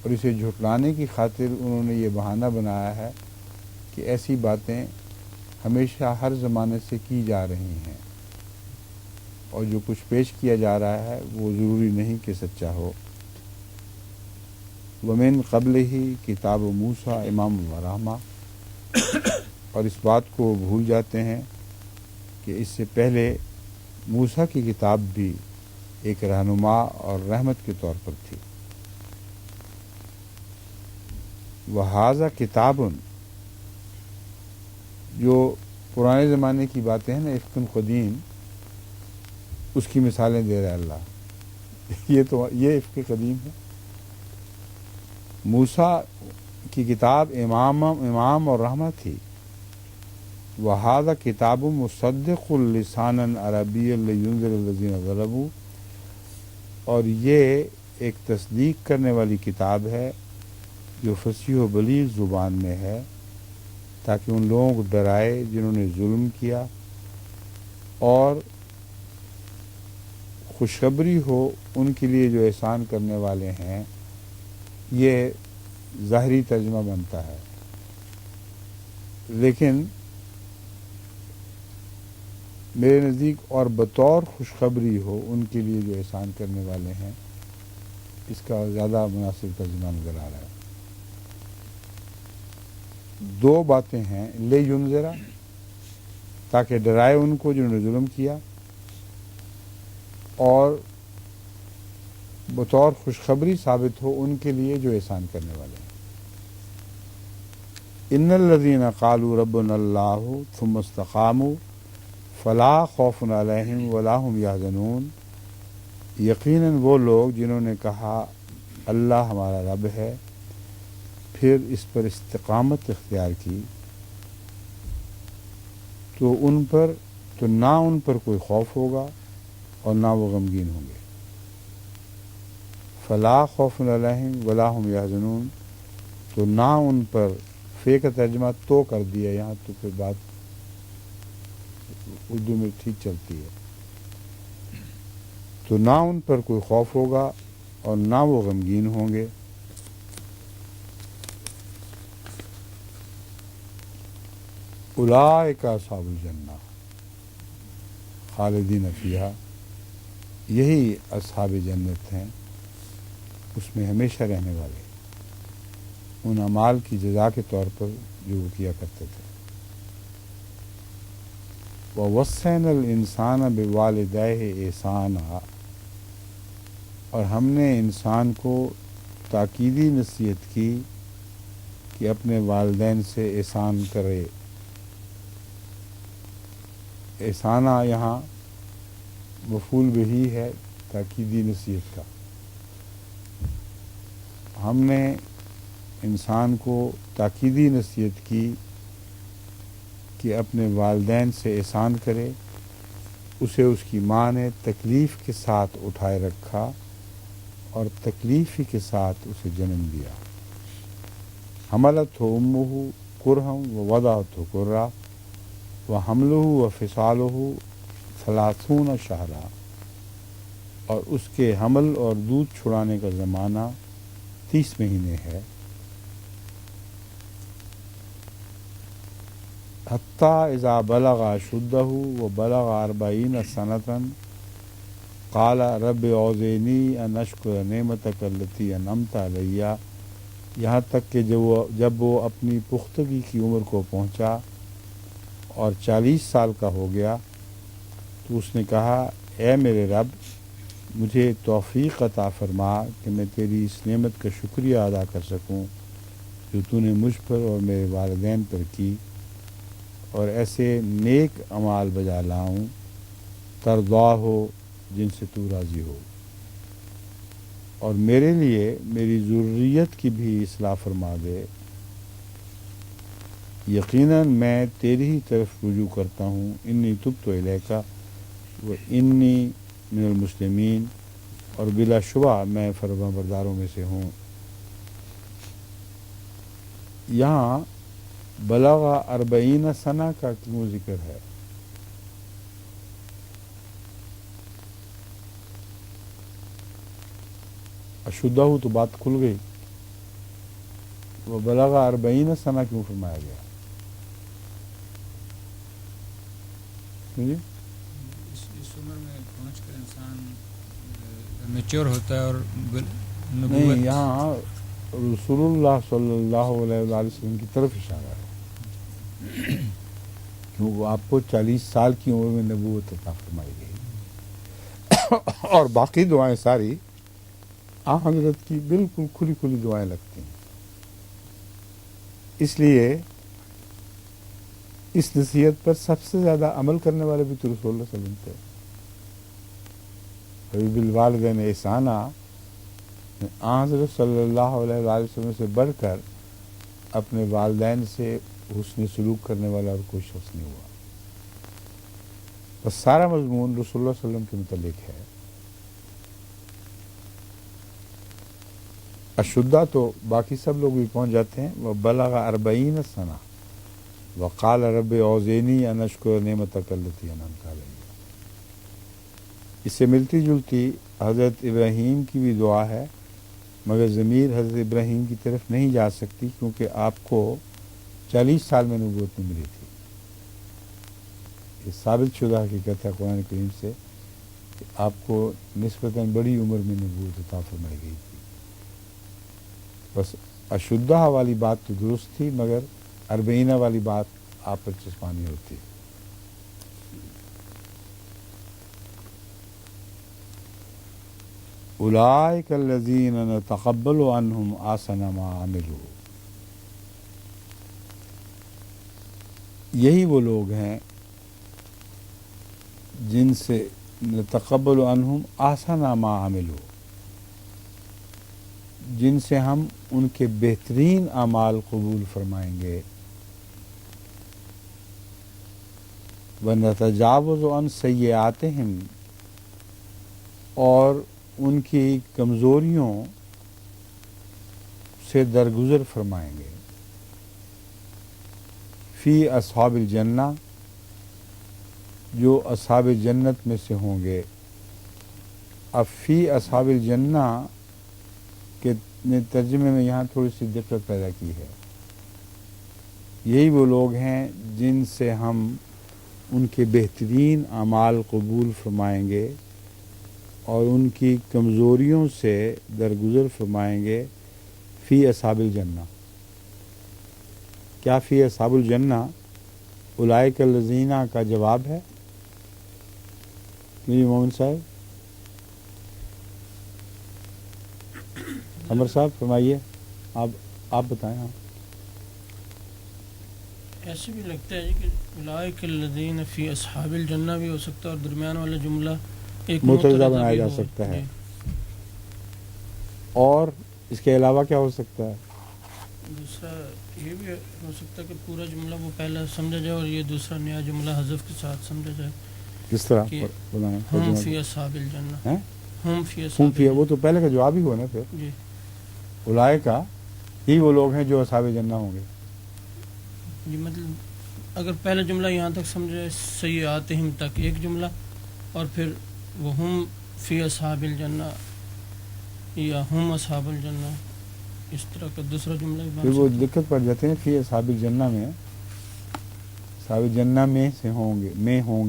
اور اسے جھٹلانے کی خاطر انہوں نے یہ بہانہ بنایا ہے کہ ایسی باتیں ہمیشہ ہر زمانے سے کی جا رہی ہیں اور جو کچھ پیش کیا جا رہا ہے وہ ضروری نہیں کہ سچا ہو. ومن قبل ہی کتاب موسیٰ امام و رحمہ، اور اس بات کو بھول جاتے ہیں کہ اس سے پہلے موسیٰ کی کتاب بھی ایک رہنما اور رحمت کے طور پر تھی. وَهَٰذَا کتاب، جو پرانے زمانے کی باتیں ہیں نا افک قدیم، اس کی مثالیں دے رہا ہے اللہ. یہ افک قدیم ہے. موسیٰ کی کتاب امام اور رحمت تھی. وَهَٰذَا کتاب مصدق لسانا عربی لینذر الذین ظلموا، اور یہ ایک تصدیق کرنے والی کتاب ہے جو فصیح و بلیغ زبان میں ہے تاکہ ان لوگوں کو ڈرائے جنہوں نے ظلم کیا، اور خوشخبری ہو ان کے لیے جو احسان کرنے والے ہیں۔ یہ ظاہری ترجمہ بنتا ہے، لیکن میرے نزدیک اور بطور خوشخبری ہو ان کے لیے جو احسان کرنے والے ہیں، اس کا زیادہ مناسب ترجمہ نظر آ رہا ہے۔ دو باتیں ہیں، لے ینذرا تاکہ ڈرائے ان کو جنہوں نے ظلم کیا، اور بطور خوشخبری ثابت ہو ان کے لیے جو احسان کرنے والے ہیں۔ ان الذین قالوا ربنا اللہ ثم استقاموا فلا خوف علیہم ولا هم یحزنون، یقیناً وہ لوگ جنہوں نے کہا اللہ ہمارا رب ہے، پھر اس پر استقامت اختیار کی، تو نہ ان پر کوئی خوف ہوگا اور نہ وہ غمگین ہوں گے۔ فلا خوف علیہم ولا هم یحزنون، تو نہ ان پر، فے کا ترجمہ تو کر دیا یہاں، تو پھر بات اردو میں ٹھیک چلتی ہے، تو نہ ان پر کوئی خوف ہوگا اور نہ وہ غمگین ہوں گے۔ اولئک اصحاب الجنہ خالدین فیہا، یہی اصحاب جنت ہیں، اس میں ہمیشہ رہنے والے، ان اعمال کی جزا کے طور پر جو وہ کیا کرتے تھے۔ وَوَصَّيْنَا الْإِنسَانَ بِوَالِدَيْهِ إِحْسَانًا، اور ہم نے انسان کو تاکیدی نصیحت کی کہ اپنے والدین سے احسان کرے۔ احسانہ یہاں مفعول بہ ہے تاکیدی نصیحت کا۔ ہم نے انسان کو تاکیدی نصیحت کی کہ اپنے والدین سے احسان کرے۔ اسے اس کی ماں نے تکلیف کے ساتھ اٹھائے رکھا اور تکلیف ہی کے ساتھ اسے جنم دیا۔ حملتہ امہ کرہا ووضعتہ کرہا وحملہ وفصالہ 30 شہرا، اور اس کے حمل اور دودھ چھڑانے کا زمانہ 30 مہینے ہے۔ حتیٰ اذا بلغ اشدہ وبلغ 40 سنة قال رب اوزعنی ان اشکر نعمتک التی انعمت علی، یہاں تک کہ جب وہ اپنی پختگی کی عمر کو پہنچا اور 40 سال کا ہو گیا، تو اس نے کہا اے میرے رب، مجھے توفیق عطا فرما کہ میں تیری اس نعمت کا شکریہ ادا کر سکوں جو تو نے مجھ پر اور میرے والدین پر کی، اور ایسے نیک اعمال بجا لاؤں ترضا ہو جن سے تو راضی ہو، اور میرے لیے میری ذریت کی بھی اصلاح فرما دے۔ یقیناً میں تیری ہی طرف رجوع کرتا ہوں، انی تبت الیک و انی من المسلمین، اور بلا شبہ میں فرمانبرداروں میں سے ہوں۔ یہاں بلغ 40 سنہ کا کیوں ذکر ہے؟ اشدہ تو بات کھل گئی، وہ بلغ 40 سنہ کیوں فرمایا گیا؟ اس عمر میں پہنچ کر انسان میچور ہوتا ہے، اور نہیں، یہاں رسول اللہ صلی اللہ علیہ وآلہ وسلم کی طرف اشارہ ہے، کیونکہ آپ کو 40 سال کی عمر میں نبوت عطا فرمائی گئی، اور باقی دعائیں ساری حضرت کی بالکل کھلی کھلی دعائیں لگتی ہیں۔ اس لیے اس نصیحت پر سب سے زیادہ عمل کرنے والے بھی تو رسول اللہ صلی اللہ علیہ وسلم تھے۔ بالوالدین احسانہ، حضرت صلی اللہ علیہ وآلہ وسلم سے بڑھ کر اپنے والدین سے حسن سلوک کرنے والا اور کوئی شخص نہیں ہوا۔ بس سارا مضمون رسول اللہ صلی اللہ علیہ وسلم کے متعلق ہے۔ اشدہ تو باقی سب لوگ بھی پہنچ جاتے ہیں، وہ بلغ 40 سنہ، وقال رب اوزینی ان اشکر نعمتک التی انعمت علی. اس سے ملتی جلتی حضرت ابراہیم کی بھی دعا ہے، مگر ضمیر حضرت ابراہیم کی طرف نہیں جا سکتی کیونکہ آپ کو 40 سال میں نبوت نہیں ملی تھی. یہ ثابت شدہ حقیقت ہے قرآن کریم سے کہ آپ کو نسبتاً بڑی عمر میں نبوت عطا فرمائی گئی تھی. بس اشدہ والی بات تو درست تھی، مگر اربعینہ والی بات آپ پر چسپانی ہوتی. اولئک الذین نتقبل عنہم احسن ما عملوا. یہی وہ لوگ ہیں جن سے نتقبل عنہم احسن ما عملوا، جن سے ہم ان کے بہترین اعمال قبول فرمائیں گے. وَنَتَجَاوَزُ عَنْ سَيِّئَاتِهِمْ، اور ان کی کمزوریوں سے درگزر فرمائیں گے. فی اصحاب الجنہ، جو اصحاب جنت میں سے ہوں گے. اب فی اصحاب الجنہ کے نے ترجمے میں یہاں تھوڑی سی دقت پیدا کی ہے. یہی وہ لوگ ہیں جن سے ہم ان کے بہترین اعمال قبول فرمائیں گے اور ان کی کمزوریوں سے درگزر فرمائیں گے. فی اصحاب الجنہ، کیا فی اصحاب الجنہ اولئک الذین کا جواب ہے؟ جی مومن صاحب، عمر صاحب فرمائیے، آپ بتائیں. ہاں ایسے بھی لگتا ہے کہ اولئک الذین فی اصحاب الجنہ بھی ہو سکتا ہے اور درمیان والا جملہ ایک مترجمہ بنایا بھی جا ہو. سکتا ہے. جی. اور اس کے علاوہ کیا ہو سکتا ہے؟ دوسرا یہ بھی ہو سکتا ہے کہ پورا جملہ وہ پہلا سمجھا جائے اور یہ دوسرا نیا جملہ حذف کے ساتھ سمجھا جائے. کس طرح کہ بنائیں؟ ہم فی اصحاب الجنہ، ہیں؟ ہم فی ہم اصحاب فی، وہ تو پہلے کا جواب ہی ہوا نا. پھر جی اولئک ہی وہ لوگ ہیں جو اصحاب جنہ ہوں گے. جی مطلب اگر پہلا جملہ یہاں تک سمجھے سیئاتہم تک ایک جملہ، اور پھر وہ ہم فی اصحاب الجنہ یا ہم اصحاب الجنہ، اس طرح کا دوسرا جملہ بھی پھر بن وہ سکتا ہے. دقت پڑ جاتے ہیں. فی اصحاب الجنہ میں اصحاب جنہ میں سے ہوں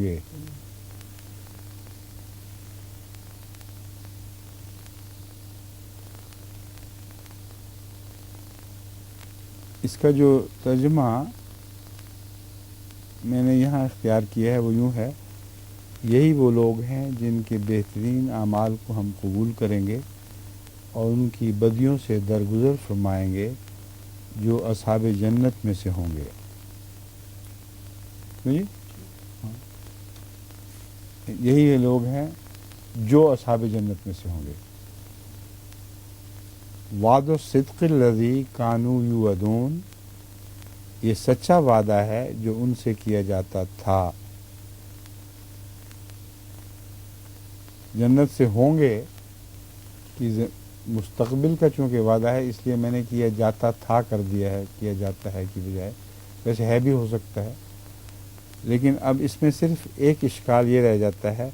گے. اس کا جو ترجمہ میں نے یہاں اختیار کیا ہے وہ یوں ہے: یہی وہ لوگ ہیں جن کے بہترین اعمال کو ہم قبول کریں گے اور ان کی بدیوں سے درگزر فرمائیں گے، جو اصحاب جنت میں سے ہوں گے. جی ہاں، یہی لوگ ہیں جو اصحاب جنت میں سے ہوں گے. وعد الصدق الذی کانوا یوعدون، یہ سچا وعدہ ہے جو ان سے کیا جاتا تھا. جنت سے ہوں گے کہ مستقبل کا چونکہ وعدہ ہے، اس لیے میں نے کیا جاتا تھا کر دیا ہے، کیا جاتا ہے کی بجائے. ویسے ہے بھی ہو سکتا ہے، لیکن اب اس میں صرف ایک اشکال یہ رہ جاتا ہے.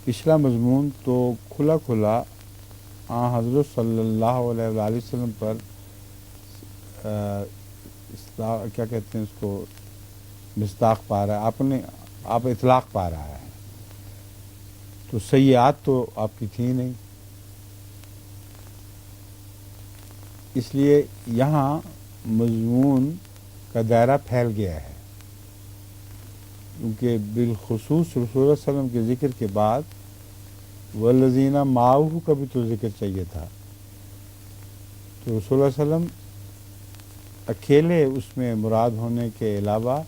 پچھلا مضمون تو کھلا کھلا حضرت صلی اللہ علیہ وآلہ وسلم پر کیا کہتے ہیں اس کو، مصداق پا رہا ہے. آپ اطلاق پا رہا ہے. تو سیئات تو آپ کی تھی نہیں، اس لیے یہاں مضمون کا دائرہ پھیل گیا ہے. کیونکہ بالخصوص رسول اللہ علیہ وسلم کے ذکر کے بعد والذین معہ کا بھی تو ذکر چاہیے تھا. تو رسول اللہ علیہ وسلم اکیلے اس میں مراد ہونے کے علاوہ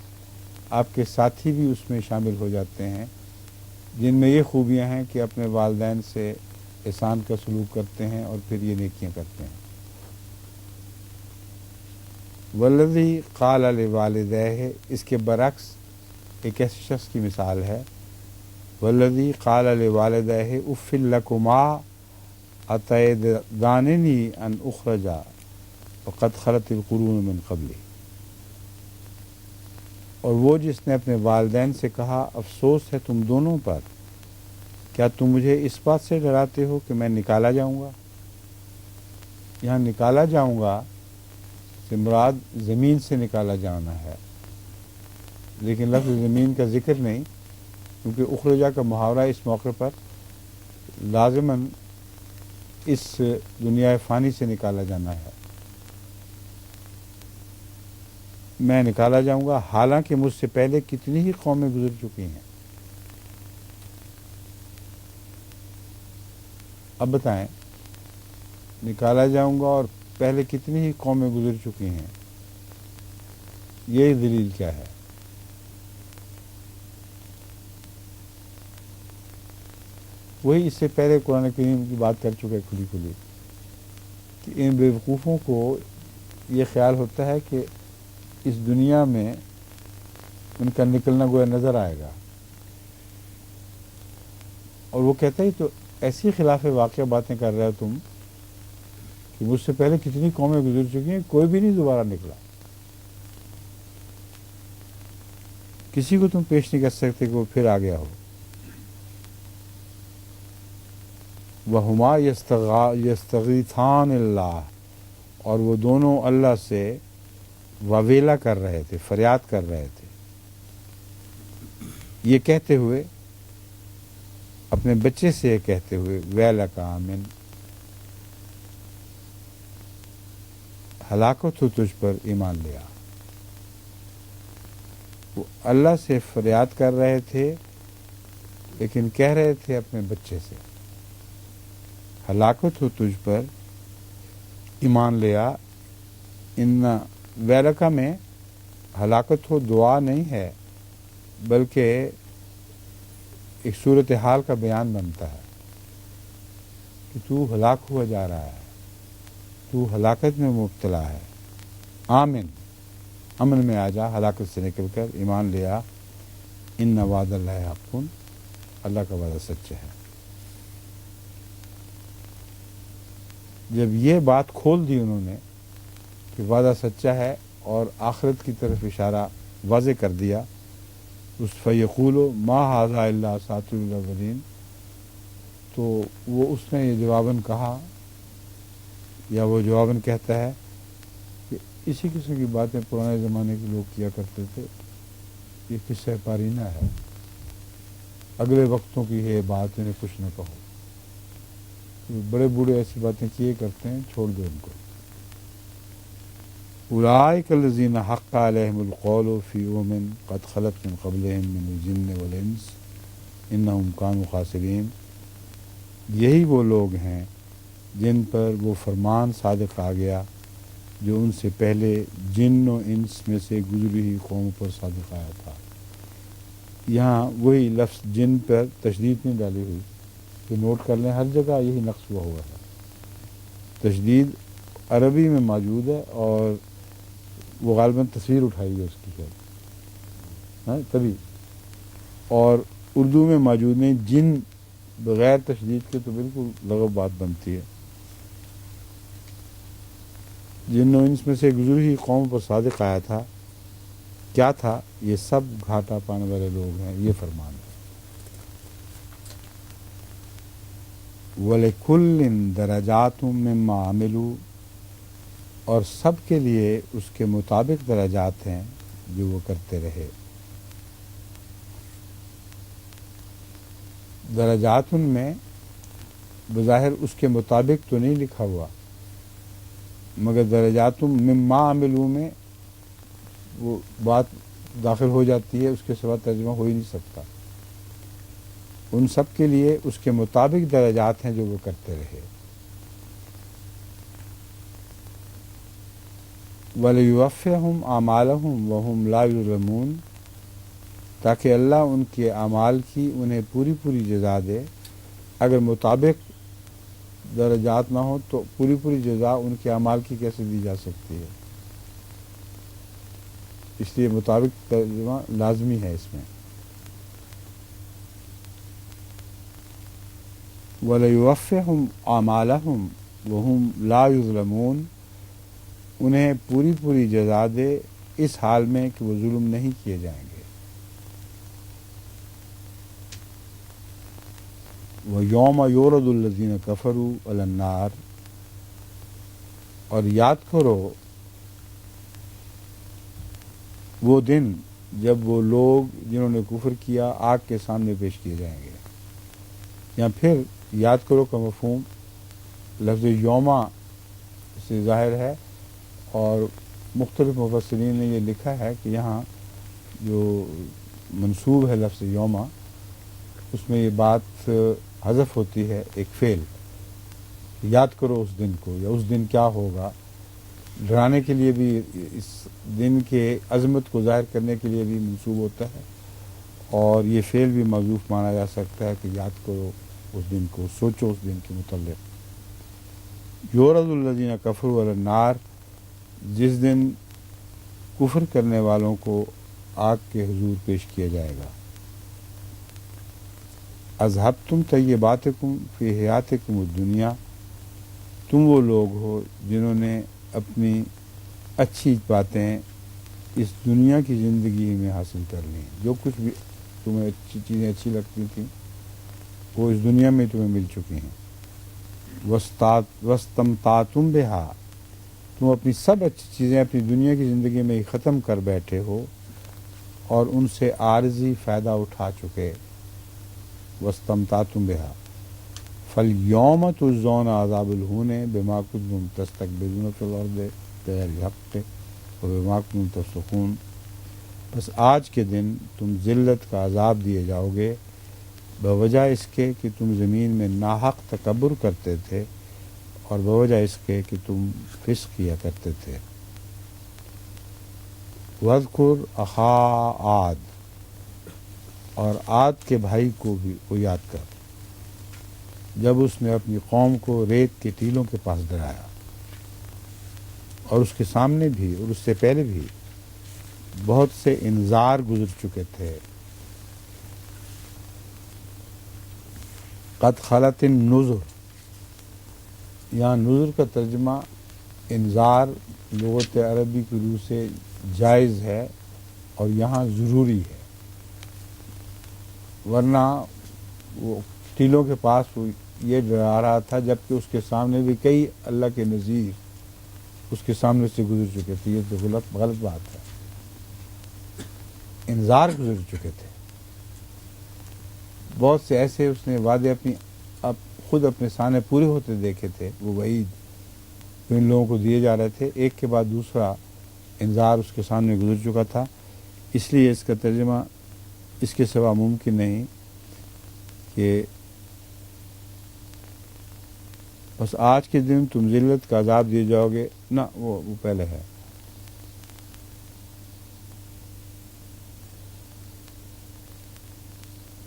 آپ کے ساتھی بھی اس میں شامل ہو جاتے ہیں، جن میں یہ خوبیاں ہیں کہ اپنے والدین سے احسان کا سلوک کرتے ہیں اور پھر یہ نیکیاں کرتے ہیں. والذی قال لوالدیہ، اس کے برعکس ایک ایسے شخص کی مثال ہے: والذی قال لوالدیہ اف لکما اتعداننی ان اخرج وقد خلت القرون من قبلی. اور وہ جس نے اپنے والدین سے کہا افسوس ہے تم دونوں پر، کیا تم مجھے اس بات سے ڈراتے ہو کہ میں نکالا جاؤں گا؟ یہاں نکالا جاؤں گا سے مراد زمین سے نکالا جانا ہے، لیکن لفظ زمین کا ذکر نہیں، کیونکہ اخرجا کا محاورہ اس موقع پر لازماً اس دنیا فانی سے نکالا جانا ہے۔ میں نکالا جاؤں گا حالانکہ مجھ سے پہلے کتنی ہی قومیں گزر چکی ہیں۔ اب بتائیں، نکالا جاؤں گا اور پہلے کتنی ہی قومیں گزر چکی ہیں، یہ دلیل کیا ہے؟ وہی اس سے پہلے قرآن کریم کی بات کر چکے کھلی کھلی کہ ان بیوقوفوں کو یہ خیال ہوتا ہے کہ اس دنیا میں ان کا نکلنا گویا نظر آئے گا، اور وہ کہتا ہی تو ایسی خلاف واقع باتیں کر رہے ہو تم کہ مجھ سے پہلے کتنی قومیں گزر چکی ہیں، کوئی بھی نہیں دوبارہ نکلا، کسی کو تم پیش نہیں کر سکتے کہ وہ پھر آ گیا ہو۔ وَهُمَا يَسْتَغِيثَانِ اللَّهَ، اور وہ دونوں اللہ سے وویلا کر رہے تھے، فریاد کر رہے تھے، یہ کہتے ہوئے، اپنے بچے سے یہ کہتے ہوئے ویلک آمن، ہلاکت ہو تجھ پر ایمان لیا۔ وہ اللہ سے فریاد کر رہے تھے لیکن کہہ رہے تھے اپنے بچے سے ہلاکت ہو تجھ پر ایمان لیا۔ ان ویلکا میں ہلاکت ہو دعا نہیں ہے، بلکہ ایک صورتحال کا بیان بنتا ہے کہ تو ہلاک ہوا جا رہا ہے، تو ہلاکت میں مبتلا ہے، آمن، امن میں آ جا، ہلاکت سے نکل کر ایمان لیا۔ ان وعد اللہ حق، اللہ کا وعدہ سچ ہے۔ جب یہ بات کھول دی انہوں نے کہ وعدہ سچا ہے اور آخرت کی طرف اشارہ واضح کر دیا، اس فیقولو ما ھذا الا اساطیر الاولین، تو وہ اس نے یہ جواباً کہا، یا وہ جواباً کہتا ہے کہ اسی قسم کی باتیں پرانے زمانے کے لوگ کیا کرتے تھے، یہ قصہ پارینہ ہے، اگلے وقتوں کی یہ بات انہیں کچھ نہ کہو، بڑے بوڑھے ایسی باتیں کیے کرتے ہیں، چھوڑ دو ان کو۔ اولئک الذین حق علیہم القول فی امم قد خلت من قبلہم من الجن والانس انہم کانوا خاسرین، یہی وہ لوگ ہیں جن پر وہ فرمان صادق آ گیا جو ان سے پہلے جن و انس میں سے گزری ہوئی قوموں پر صادق آیا تھا۔ یہاں وہی لفظ جن پر تشدید نہیں ڈالی ہوئی، کہ نوٹ کر لیں ہر جگہ یہی نقص ہوا ہوا ہے، تشدید عربی میں موجود ہے اور وہ غالباً تصویر اٹھائی ہے اس کی شاید، تبھی، اور اردو میں موجود نہیں، جن بغیر تشدید کے تو بالکل لغو بات بنتی ہے۔ جن و انس میں سے گزری ہوئی قوم پر صادق آیا تھا، کیا تھا؟ یہ سب گھاٹا پانے والے لوگ ہیں، یہ فرمان ہے۔ وَلِكُلٍّ دَرَجَاتٌ مِّمَّا عَمِلُوا، اور سب کے لیے اس کے مطابق درجات ہیں جو وہ کرتے رہے۔ درجات میں بظاہر اس کے مطابق تو نہیں لکھا ہوا، مگر درجات مما عملوا میں وہ بات داخل ہو جاتی ہے، اس کے سوا ترجمہ ہو ہی نہیں سکتا۔ ان سب کے لیے اس کے مطابق درجات ہیں جو وہ کرتے رہے۔ وَلِيُوَفِّيَهُمْ أَعْمَالَهُمْ وَهُمْ لَا يُظْلَمُونَ، تاکہ اللہ ان کے اعمال کی انہیں پوری پوری جزا دے۔ اگر مطابق درجات نہ ہو تو پوری پوری جزا ان کے اعمال کی کیسے دی جا سکتی ہے؟ اس لیے مطابق ترجمہ لازمی ہے اس میں۔ وَلَيُوَفِّيَهُمْ أَعْمَالَهُمْ وَهُمْ لَا يُظْلَمُونَ، انہیں پوری پوری جزا دے اس حال میں کہ وہ ظلم نہیں کیے جائیں گے. وَيَوْمَ يُعْرَضُ الَّذِينَ كَفَرُوا عَلَى النَّارِ، اور یاد کرو وہ دن جب وہ لوگ جنہوں نے کفر کیا آگ کے سامنے پیش کیے جائیں گے. یا پھر یاد کرو کا مفہوم لفظ یوما سے ظاہر ہے، اور مختلف مفسرین نے یہ لکھا ہے کہ یہاں جو منسوب ہے لفظ یوما، اس میں یہ بات حذف ہوتی ہے ایک فعل. یاد کرو اس دن کو، یا اس دن کیا ہوگا، ڈرانے کے لیے بھی، اس دن کے عظمت کو ظاہر کرنے کے لیے بھی منسوب ہوتا ہے، اور یہ فعل بھی محذوف مانا جا سکتا ہے کہ یاد کرو اس دن کو، سوچو اس دن کے متعلق. یعرض الذین کفروا علی النار، جس دن کفر کرنے والوں کو آگ کے حضور پیش کیا جائے گا. اذھبتم طیباتکم فی حیاتکم الدنیا، تم وہ لوگ ہو جنہوں نے اپنی اچھی باتیں اس دنیا کی زندگی میں حاصل کر لیں. جو کچھ بھی تمہیں اچھی چیزیں اچھی لگتی تھیں وہ اس دنیا میں تمہیں مل چکی ہیں. واستمتعتم بہا، تم اپنی سب اچھی چیزیں اپنی دنیا کی زندگی میں ہی ختم کر بیٹھے ہو اور ان سے عارضی فائدہ اٹھا چکے. واستمتعتم بہا فالیوم تجزون عذاب الہون بما کنتم تستکبرون فی الارض بغیر الحق وبما کنتم تفسقون، بس آج کے دن تم ذلت کا عذاب دیے جاؤ گے بوجہ اس کے کہ تم زمین میں ناحق تکبر کرتے تھے، اور بوجہ اس کے کہ تم فسق کیا کرتے تھے. وَاذْكُرْ أَخَا عَادٍ، اور عاد کے بھائی کو بھی وہ یاد کر، جب اس نے اپنی قوم کو ریت کے ٹیلوں کے پاس ڈرایا، اور اس کے سامنے بھی اور اس سے پہلے بھی بہت سے انذار گزر چکے تھے. قد خلت النذر، یہاں نذر کا ترجمہ انذار لغت عربی کی روح سے جائز ہے اور یہاں ضروری ہے، ورنہ وہ ٹیلوں کے پاس وہ یہ ڈرا رہا تھا جبکہ اس کے سامنے بھی کئی اللہ کے نذیر اس کے سامنے سے گزر چکے تھے. یہ تو غلط بات ہے. انذار گزر چکے تھے، بہت سے ایسے اس نے وعدے اپنی اب خود اپنے سامنے پورے ہوتے دیکھے تھے. وہ وعید جو ان لوگوں کو دیے جا رہے تھے ایک کے بعد دوسرا انذار اس کے سامنے گزر چکا تھا. اس لیے اس کا ترجمہ اس کے سوا ممکن نہیں کہ بس آج کے دن تم ذلت کا عذاب دیے جاؤ گے، نہ وہ پہلے ہے.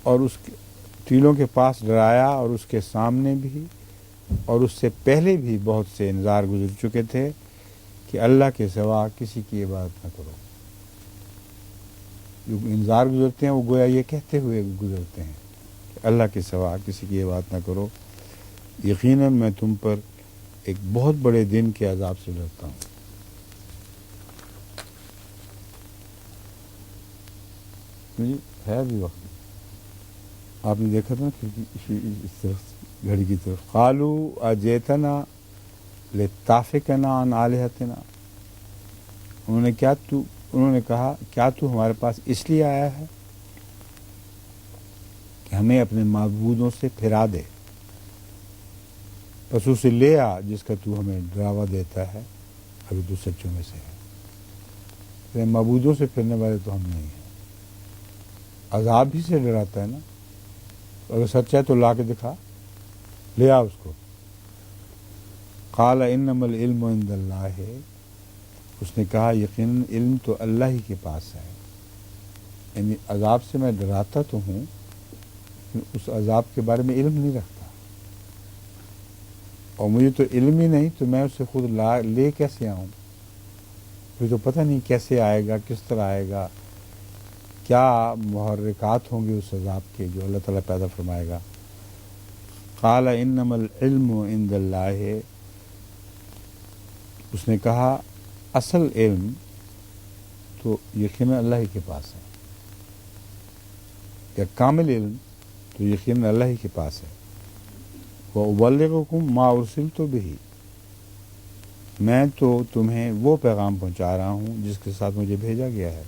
اور اس کے ٹیلوں کے پاس ڈرایا، اور اس کے سامنے بھی اور اس سے پہلے بھی بہت سے انذار گزر چکے تھے کہ اللہ کے سوا کسی کی عبادت نہ کرو. جو انذار گزرتے ہیں وہ گویا یہ کہتے ہوئے گزرتے ہیں کہ اللہ کے سوا کسی کی عبادت نہ کرو. یقیناً میں تم پر ایک بہت بڑے دن کے عذاب سے ڈرتا ہوں. ہے بھی وقت آپ نے دیکھا تھا نا اس طرف گھڑی کی طرف. قالوا اجئتنا لتعفکنا عن آلہتنا، انہوں نے کہا کیا تو ہمارے پاس اس لیے آیا ہے کہ ہمیں اپنے معبودوں سے پھرا دے، پس اسے لے آ جس کا تو ہمیں ڈراوا دیتا ہے، ابھی تو سچوں میں سے ہے. معبودوں سے پھرنے والے تو ہم نہیں ہیں. عذاب ہی سے ڈراتا ہے نا، اگر سچ ہے تو لا کے دکھا، لے آ اس کو. قال انما العلم عند اللہ، اس نے کہا یقیناً علم تو اللہ ہی کے پاس ہے. یعنی عذاب سے میں ڈراتا تو ہوں لیکن اس عذاب کے بارے میں علم نہیں رکھتا، اور مجھے تو علم ہی نہیں تو میں اسے خود لے کیسے آؤں. مجھے تو پتہ نہیں کیسے آئے گا، کس طرح آئے گا، کیا محرکات ہوں گے اس عذاب کے جو اللہ تعالیٰ پیدا فرمائے گا. قال انما العلم عند اللہ، اس نے کہا اصل علم تو یقیناً اللہ ہی کے پاس ہے، یا کامل علم تو یقیناً اللہ ہی کے پاس ہے۔ وَأُبَلِّغُكُم مَا أُرْسِلْتُ بِهِ، میں تو تمہیں وہ پیغام پہنچا رہا ہوں جس کے ساتھ مجھے بھیجا گیا ہے،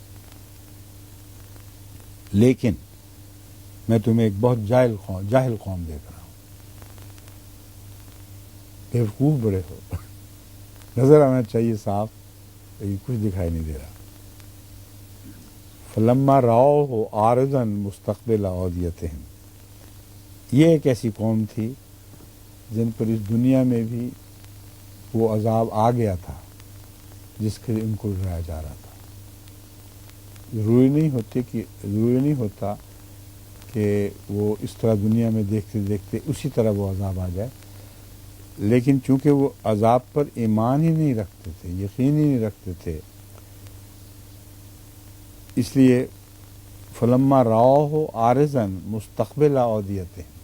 لیکن میں تمہیں ایک بہت جاہل قوم دیکھ رہا ہوں، بیوقوف بڑے ہو، نظر آنا چاہیے صاف، لیکن کچھ دکھائی نہیں دے رہا۔ فلما رأوہ عارضا مستقبل اودیتہم، یہ ایک ایسی قوم تھی جن پر اس دنیا میں بھی وہ عذاب آ گیا تھا جس کے ان کو ڈرایا جا رہا تھا۔ ضروری نہیں ہوتا کہ وہ اس طرح دنیا میں دیکھتے دیکھتے اسی طرح وہ عذاب آ جائے، لیکن چونکہ وہ عذاب پر ایمان ہی نہیں رکھتے تھے، یقین ہی نہیں رکھتے تھے، اس لیے فلما رأوہ عارضا مستقبل اودیتہم،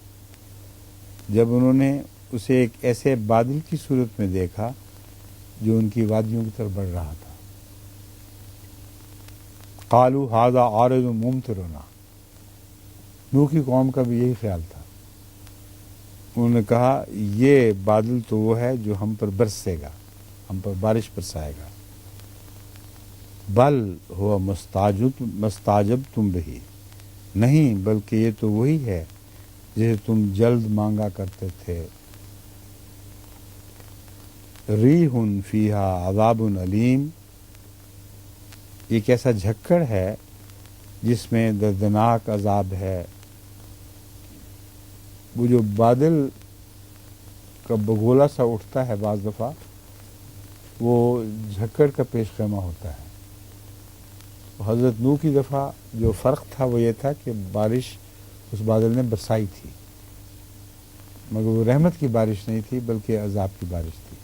جب انہوں نے اسے ایک ایسے بادل کی صورت میں دیکھا جو ان کی وادیوں کی طرف بڑھ رہا تھا، قالوا ھذا عارض ممطرنا، نوح کی قوم کا بھی یہی خیال تھا، انہوں نے کہا یہ بادل تو وہ ہے جو ہم پر برسے گا، ہم پر بارش برسائے گا، بل ہوا مستعجبتم بہ، نہیں بلکہ یہ تو وہی ہے جسے تم جلد مانگا کرتے تھے، ریح فیہا عذاب علیم، ایک ایسا جھکڑ ہے جس میں دردناک عذاب ہے۔ وہ جو بادل کا بگولا سا اٹھتا ہے بعض دفعہ، وہ جھکڑ کا پیش خیمہ ہوتا ہے۔ حضرت نوح کی دفعہ جو فرق تھا وہ یہ تھا کہ بارش اس بادل نے برسائی تھی، مگر وہ رحمت کی بارش نہیں تھی بلکہ عذاب کی بارش تھی۔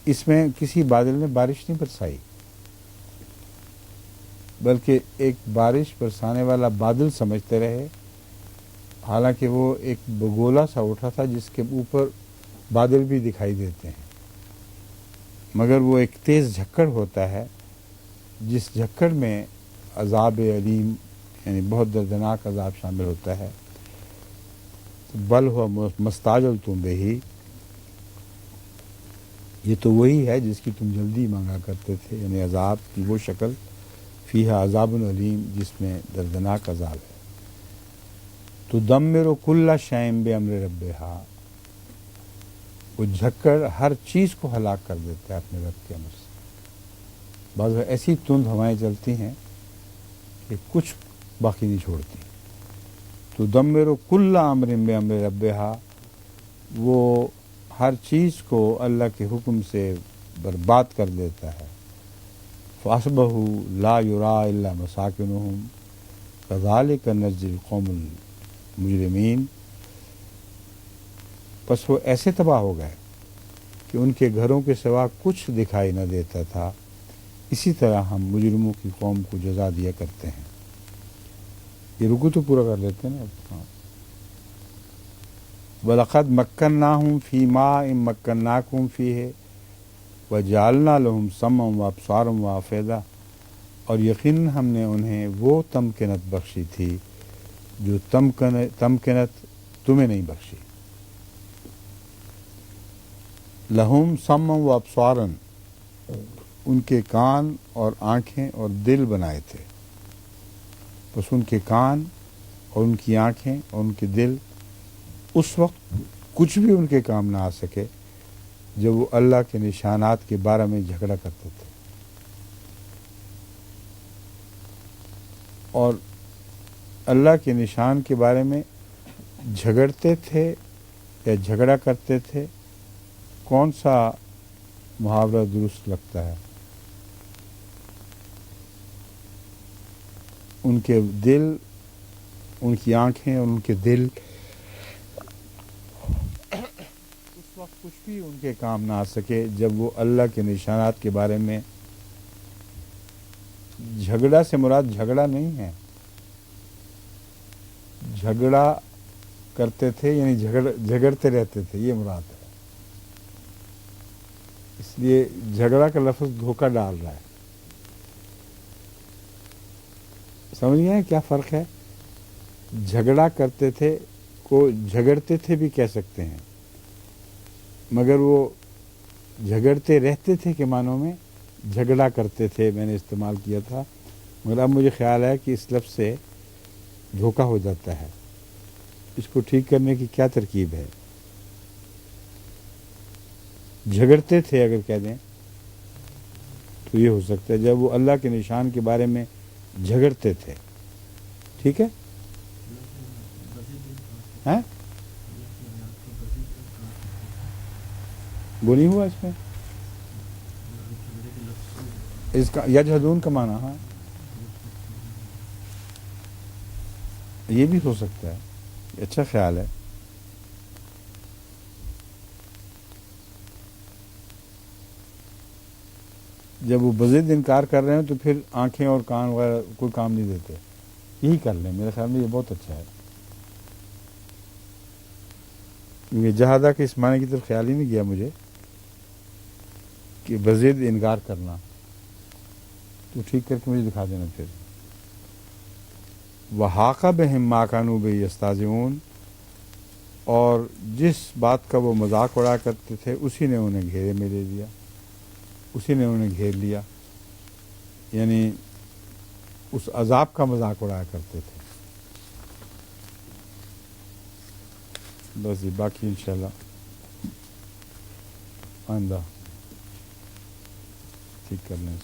اس میں کسی بادل نے بارش نہیں برسائی، بلکہ ایک بارش برسانے والا بادل سمجھتے رہے، حالانکہ وہ ایک بگولا سا اٹھا تھا جس کے اوپر بادل بھی دکھائی دیتے ہیں، مگر وہ ایک تیز جھکڑ ہوتا ہے جس جھکڑ میں عذاب علیم یعنی بہت دردناک عذاب شامل ہوتا ہے۔ بل ہوا مستعجلتم بہ، یہ تو وہی ہے جس کی تم جلدی مانگا کرتے تھے، یعنی عذاب کی وہ شکل، فیہا عذاب علیم، جس میں دردناک عذاب ہے۔ تدمر کل شیء بامر ربہا، وہ جھکڑ ہر چیز کو ہلاک کر دیتا ہے اپنے رب کے امر سے۔ بعض ایسی تند ہوائیں چلتی ہیں کہ کچھ باقی نہیں چھوڑتی۔ تدمر کل امر بامر ربہا، وہ ہر چیز کو اللہ کے حکم سے برباد کر دیتا ہے۔ فاصبحوا لا یری الا مساکنہم کذالک نجزی القوم المجرمین، پس وہ ایسے تباہ ہو گئے کہ ان کے گھروں کے سوا کچھ دکھائی نہ دیتا تھا، اسی طرح ہم مجرموں کی قوم کو جزا دیا کرتے ہیں۔ یہ رکو تو پورا کر لیتے ہیں نا۔ وَلَقَدْ مَكَّنَّاهُمْ فِي مَاءٍ مَّكَّنَّاكُمْ فِيهِ وَجَعَلْنَا لَهُمْ سَمْعًا وَأَبْصَارًا وَأَفْئِدَةً، اور یقیناً ہم نے انہیں وہ تمکنت بخشی تھی جو تمکنت تمہیں نہیں بخشی۔ لَهُمْ سَمْعًا وَأَبْصَارًا، ان کے کان اور آنکھیں اور دل بنائے تھے، بس ان کے کان اور ان کی آنکھیں اور ان کے دل اس وقت کچھ بھی ان کے کام نہ آ سکے جب وہ اللہ کے نشانات کے بارے میں جھگڑا کرتے تھے، اور اللہ کے نشان کے بارے میں جھگڑتے تھے یا جھگڑا کرتے تھے، کون سا محاورہ درست لگتا ہے؟ ان کے دل، ان کی آنکھیں اور ان کے دل اس وقت کچھ بھی ان کے کام نہ آ سکے جب وہ اللہ کے نشانات کے بارے میں جھگڑا سے مراد جھگڑا نہیں ہے، جھگڑا کرتے تھے یعنی جھگڑتے رہتے تھے، یہ مراد ہے۔ اس لیے جھگڑا کا لفظ دھوکہ ڈال رہا ہے۔ سمجھ گئے ہیں کیا فرق ہے؟ جھگڑا کرتے تھے کو جھگڑتے تھے بھی کہہ سکتے ہیں، مگر وہ جھگڑتے رہتے تھے کے معنوں میں جھگڑا کرتے تھے میں نے استعمال کیا تھا، مگر اب مجھے خیال ہے کہ اس لفظ سے دھوکہ ہو جاتا ہے. اس کو ٹھیک کرنے کی کیا ترکیب ہے؟ جھگڑتے تھے اگر کہہ دیں تو یہ ہو سکتا ہے جب وہ اللہ کے نشان کے بارے میں جھگڑتے تھے. ٹھیک ہے؟ ہیں؟ وہ نہیں ہوا اس میں اس کا یجحدون کا معنی. ہاں یہ بھی ہو سکتا ہے، اچھا خیال ہے. جب وہ بضد انکار کر رہے ہیں تو پھر آنکھیں اور کان وغیرہ کوئی کام نہیں دیتے. یہی کر لیں، میرے خیال میں یہ بہت اچھا ہے. کیونکہ جہادہ کے اس معنی کی طرف خیال ہی نہیں گیا مجھے کہ بضد انکار کرنا. تو ٹھیک کر کے مجھے دکھا دینا پھر. وَحَاقَ بِهِم مَا كَانُوا بِهِ يَسْتَهْزِئُونَ، اور جس بات کا وہ مذاق اڑایا کرتے تھے اسی نے انہیں گھیرے میں لے لیا، اسی نے انہیں گھیر لیا، یعنی اس عذاب کا مذاق اڑایا کرتے تھے. بس یہ باقی انشاءاللہ آئندہ ٹھیک کر لیں.